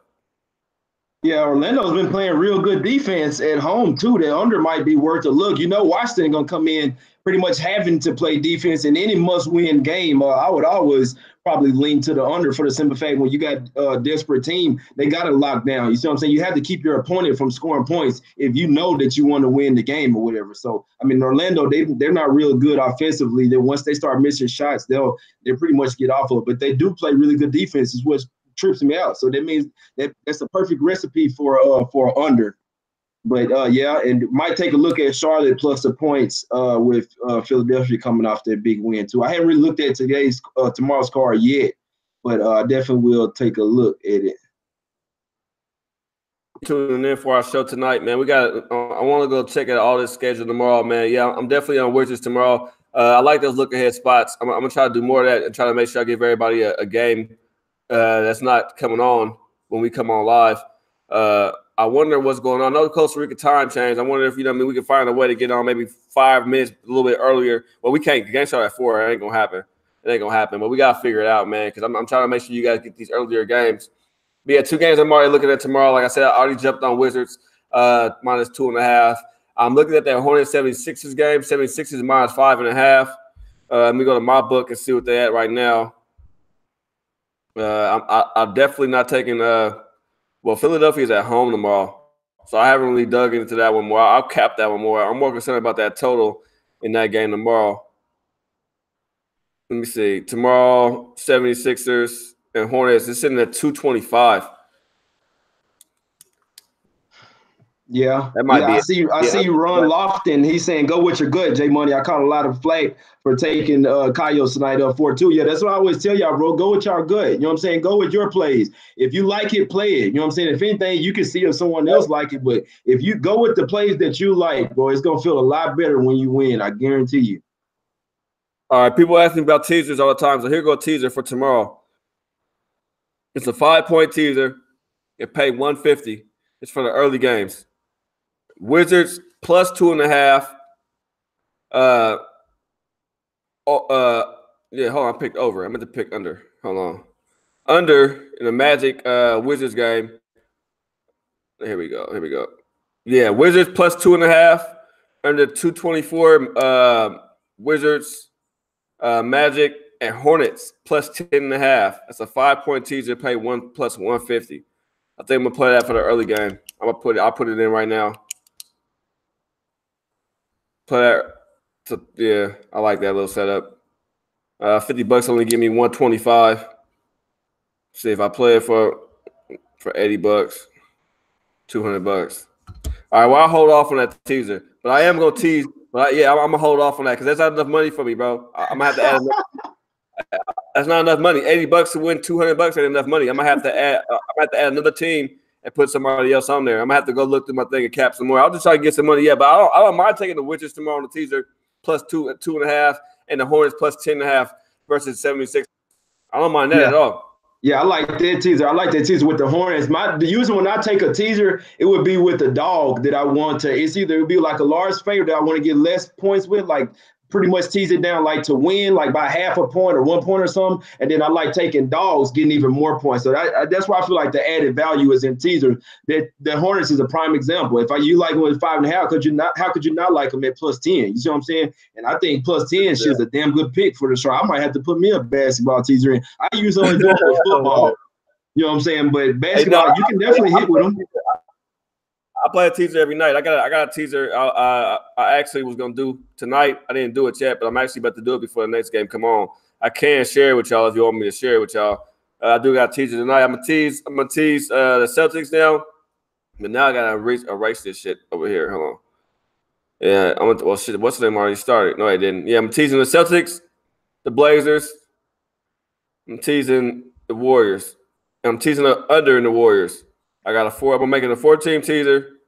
Yeah, Orlando's been playing real good defense at home, too. The under might be worth a look. You know, Washington going to come in pretty much having to play defense in any must-win game. I would always probably lean to the under for the simple fact when you got a desperate team, they got to lock down. You see what I'm saying? You have to keep your opponent from scoring points if you know that you want to win the game or whatever. So, I mean, Orlando, they're not real good offensively. Then once they start missing shots, they'll pretty much get off of it. But they do play really good defense is what trips me out. So that means that's a perfect recipe for under. But yeah, and might take a look at Charlotte plus the points with Philadelphia coming off their big win too. I haven't really looked at tomorrow's card yet, but I definitely will take a look at it. Tuning in for our show tonight, man. I want to go check out all this schedule tomorrow, man. Yeah, I'm definitely on Wizards tomorrow. I like those look ahead spots. I'm gonna try to do more of that and try to make sure I give everybody a game that's not coming on when we come on live. I wonder what's going on. I know the Costa Rica time change. I wonder if, we can find a way to get on maybe 5 minutes, a little bit earlier. Well, we can't. The game start at 4. It ain't going to happen. It ain't going to happen. But we got to figure it out, man, because I'm trying to make sure you guys get these earlier games. But yeah, 2 games I'm already looking at tomorrow. Like I said, I already jumped on Wizards -2.5. I'm looking at that Hornets 76ers game. 76ers -5.5. Let me go to my book and see what they're at right now. I'm definitely not taking well, Philadelphia's at home tomorrow, so I haven't really dug into that one more. I'll cap that one more. I'm more concerned about that total in that game tomorrow. Let me see. Tomorrow, 76ers and Hornets is sitting at 225. Yeah, that might be. I see you, Ron Lofton. He's saying go with your gut, J Money. I caught a lot of flack for taking Coyotes tonight up 4-2. Yeah, that's what I always tell y'all, bro. Go with y'all gut. You know what I'm saying? Go with your plays. If you like it, play it. You know what I'm saying? If anything, you can see if someone else like it, but if you go with the plays that you like, bro, it's gonna feel a lot better when you win. I guarantee you. All right, people ask me about teasers all the time, so here go a teaser for tomorrow. It's a 5-point teaser. It paid $150. It's for the early games. Wizards +2.5. Yeah, hold on. I picked over. I meant to pick under. Hold on. Under in the Magic Wizards game. Here we go. Yeah, Wizards +2.5. Under 224. Wizards, Magic, and Hornets +10.5. That's a 5-point teaser. Pay +150. I think I'm gonna play that for the early game. I'll put it in right now. Play that. Yeah, I like that little setup. $50 only give me $125. See if I play it for $80, $200. All right, well, I'll hold off on that teaser, but I am gonna tease. But I'm gonna hold off on that because that's not enough money for me, bro. I'm gonna have to add. That's not enough money. $80 to win $200 ain't enough money. I'm gonna have to add. Another team and put somebody else on there. I'm gonna have to go look through my thing and cap some more. I'll just try to get some money. Yeah, but I don't mind taking the Wizards tomorrow on the teaser +2.5 and the Hornets +10.5 versus 76. I don't mind that at all. Yeah, I like that teaser. I like that teaser with the Hornets. Usually when I take a teaser, it would be with the dog that I want to. It's either it would be like a large favorite that I want to get less points with, like pretty much tease it down like to win, like by half a point or 1 point or something. And then I like taking dogs, getting even more points. So that's why I feel like the added value is in teaser. That the Hornets is a prime example. If you like them at 5.5, could you not? How could you not like them at +10? You see what I'm saying? And I think +10 is a damn good pick for the show. I might have to put me a basketball teaser in. I usually only do it with football. You know what I'm saying? But basketball, Hey, no, you can definitely hit with them. I play a teaser every night. I got a teaser. I actually was gonna do tonight. I didn't do it yet, but I'm actually about to do it before the next game come on. I can share it with y'all if you want me to share it with y'all. I do got a teaser tonight. I'm gonna tease the Celtics now, but now I gotta erase this shit over here. Hold on. Yeah, well shit. What's the name already started? No, I didn't. Yeah, I'm teasing the Celtics, the Blazers. I'm teasing the Warriors. And I'm teasing the under in the Warriors. I'm making a 4-team teaser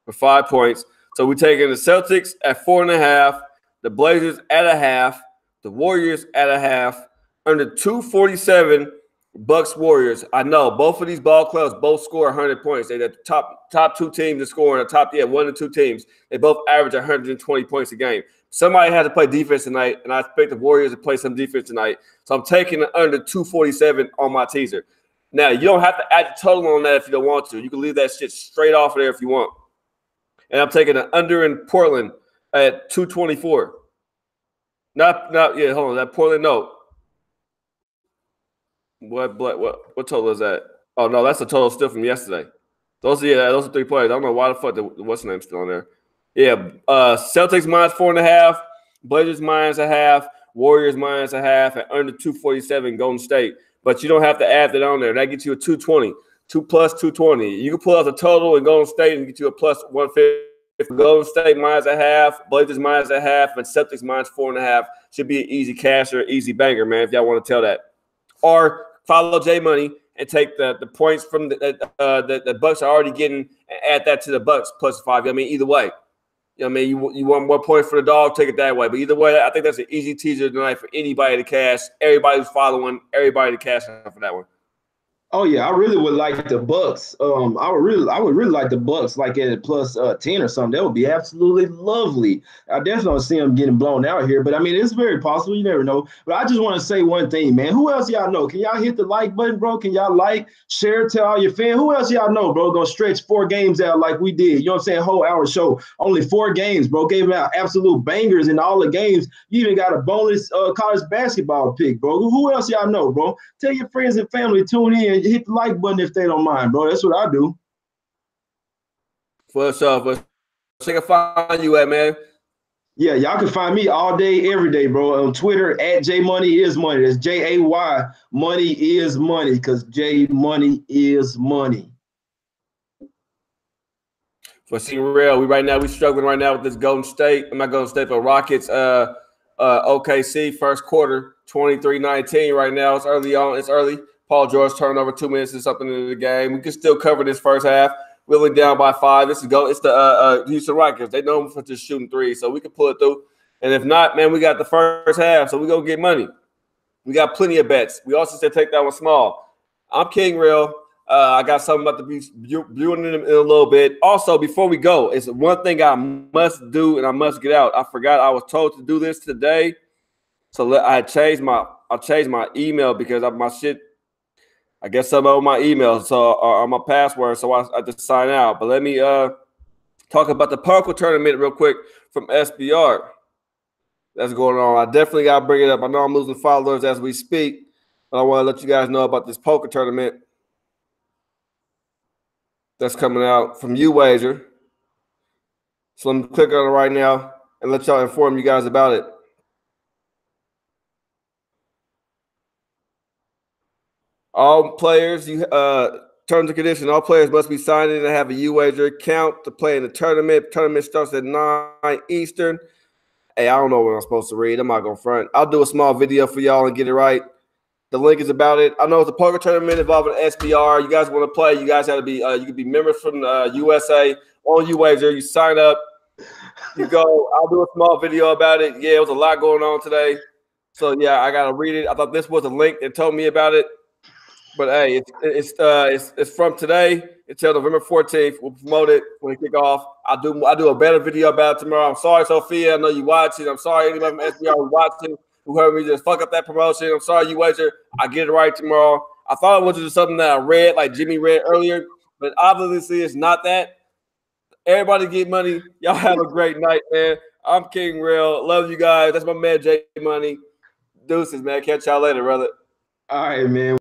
for 5 points. So we're taking the Celtics at 4.5, the Blazers at a half, the Warriors at a half, under 247 Bucks Warriors. I know both of these ball clubs both score 100 points. They're the top two teams to score in the top, 1 and 2 teams. They both average 120 points a game. Somebody had to play defense tonight, and I expect the Warriors to play some defense tonight. So I'm taking the under 247 on my teaser. Now, you don't have to add the total on that if you don't want to. You can leave that shit straight off of there if you want. And I'm taking an under in Portland at 224. Hold on. That Portland, no. What total is that? Oh, no, that's the total still from yesterday. Those are 3 players. I don't know why the fuck what's the name still on there. Yeah, Celtics -4.5, Blazers -0.5, Warriors -0.5, and under 247 Golden State. But you don't have to add that on there. That gets you a 220. 2 plus 220. You can pull out the total in Golden State and get you a plus 150. Golden State -0.5, Blazers -0.5, and Celtics -4.5. Should be an easy casher, easy banger, man, if y'all want to tell that. Or follow J Money and take the points from the Bucks are already getting and add that to the Bucks +5. I mean, either way. You know what I mean? You want more points for the dog, take it that way. But either way, I think that's an easy teaser tonight for anybody to cash. Everybody who's following, everybody to cash out for that one. Oh yeah, I really would like the Bucks. I would really like the Bucks, like at +10 or something. That would be absolutely lovely. I definitely don't see them getting blown out here, but I mean it's very possible. You never know. But I just want to say one thing, man. Who else y'all know? Can y'all hit the like button, bro? Can y'all like, share, tell all your fans? Who else y'all know, bro? Gonna stretch 4 games out like we did. You know what I'm saying? Whole hour show, only 4 games, bro. Gave out absolute bangers in all the games. You even got a bonus college basketball pick, bro. Who else y'all know, bro? Tell your friends and family tune in. Hit the like button if they don't mind, bro. That's what I do. For sure. Where can find you at, man? Yeah, y'all can find me all day, every day, bro. On Twitter at JMoneyIsMoney. That's JAY Money is Money, because J Money is money. For real, we struggling right now with this Golden State. I'm not Golden State, but Rockets. OKC first quarter 23-19 right now. It's early on. It's early. Paul George turned over 2 minutes or something into the game. We can still cover this first half. We're only down by 5. It's the Houston Rockets. They know for just shooting 3, so we can pull it through. And if not, man, we got the first half, so we're going to get money. We got plenty of bets. We also said take that one small. I'm King Real. I got something about to be viewing in a little bit. Also, before we go, it's one thing I must do and I must get out. I forgot I was told to do this today. So I changed my email because my shit, I guess some of my emails or my password, so I had to sign out. But let me talk about the poker tournament real quick from SBR that's going on. I definitely got to bring it up. I know I'm losing followers as we speak, but I want to let you guys know about this poker tournament that's coming out from UWager. So let me click on it right now and let y'all inform you guys about it. All players, terms and conditions, all players must be signed in and have a UWager account to play in the tournament. Tournament starts at 9 Eastern. Hey, I don't know what I'm supposed to read. I'm not going to front. I'll do a small video for y'all and get it right. The link is about it. I know it's a poker tournament involving SBR. You guys want to play, you guys have to be you can be members from USA on UWager. You sign up. You go. I'll do a small video about it. Yeah, it was a lot going on today. So, yeah, I got to read it. I thought this was a link that told me about it. But hey, it's from today until November 14th. We'll promote it when it kick off. I do a better video about it tomorrow. I'm sorry, Sophia. I know you watching. I'm sorry anybody from SBR who's watching who heard me just fuck up that promotion. I'm sorry, you wager. I get it right tomorrow. I thought it was just something that I read, like Jimmy read earlier, but obviously it's not that. Everybody get money. Y'all have a great night, man. I'm King Real. Love you guys. That's my man J Money. Deuces, man. Catch y'all later, brother. All right, man.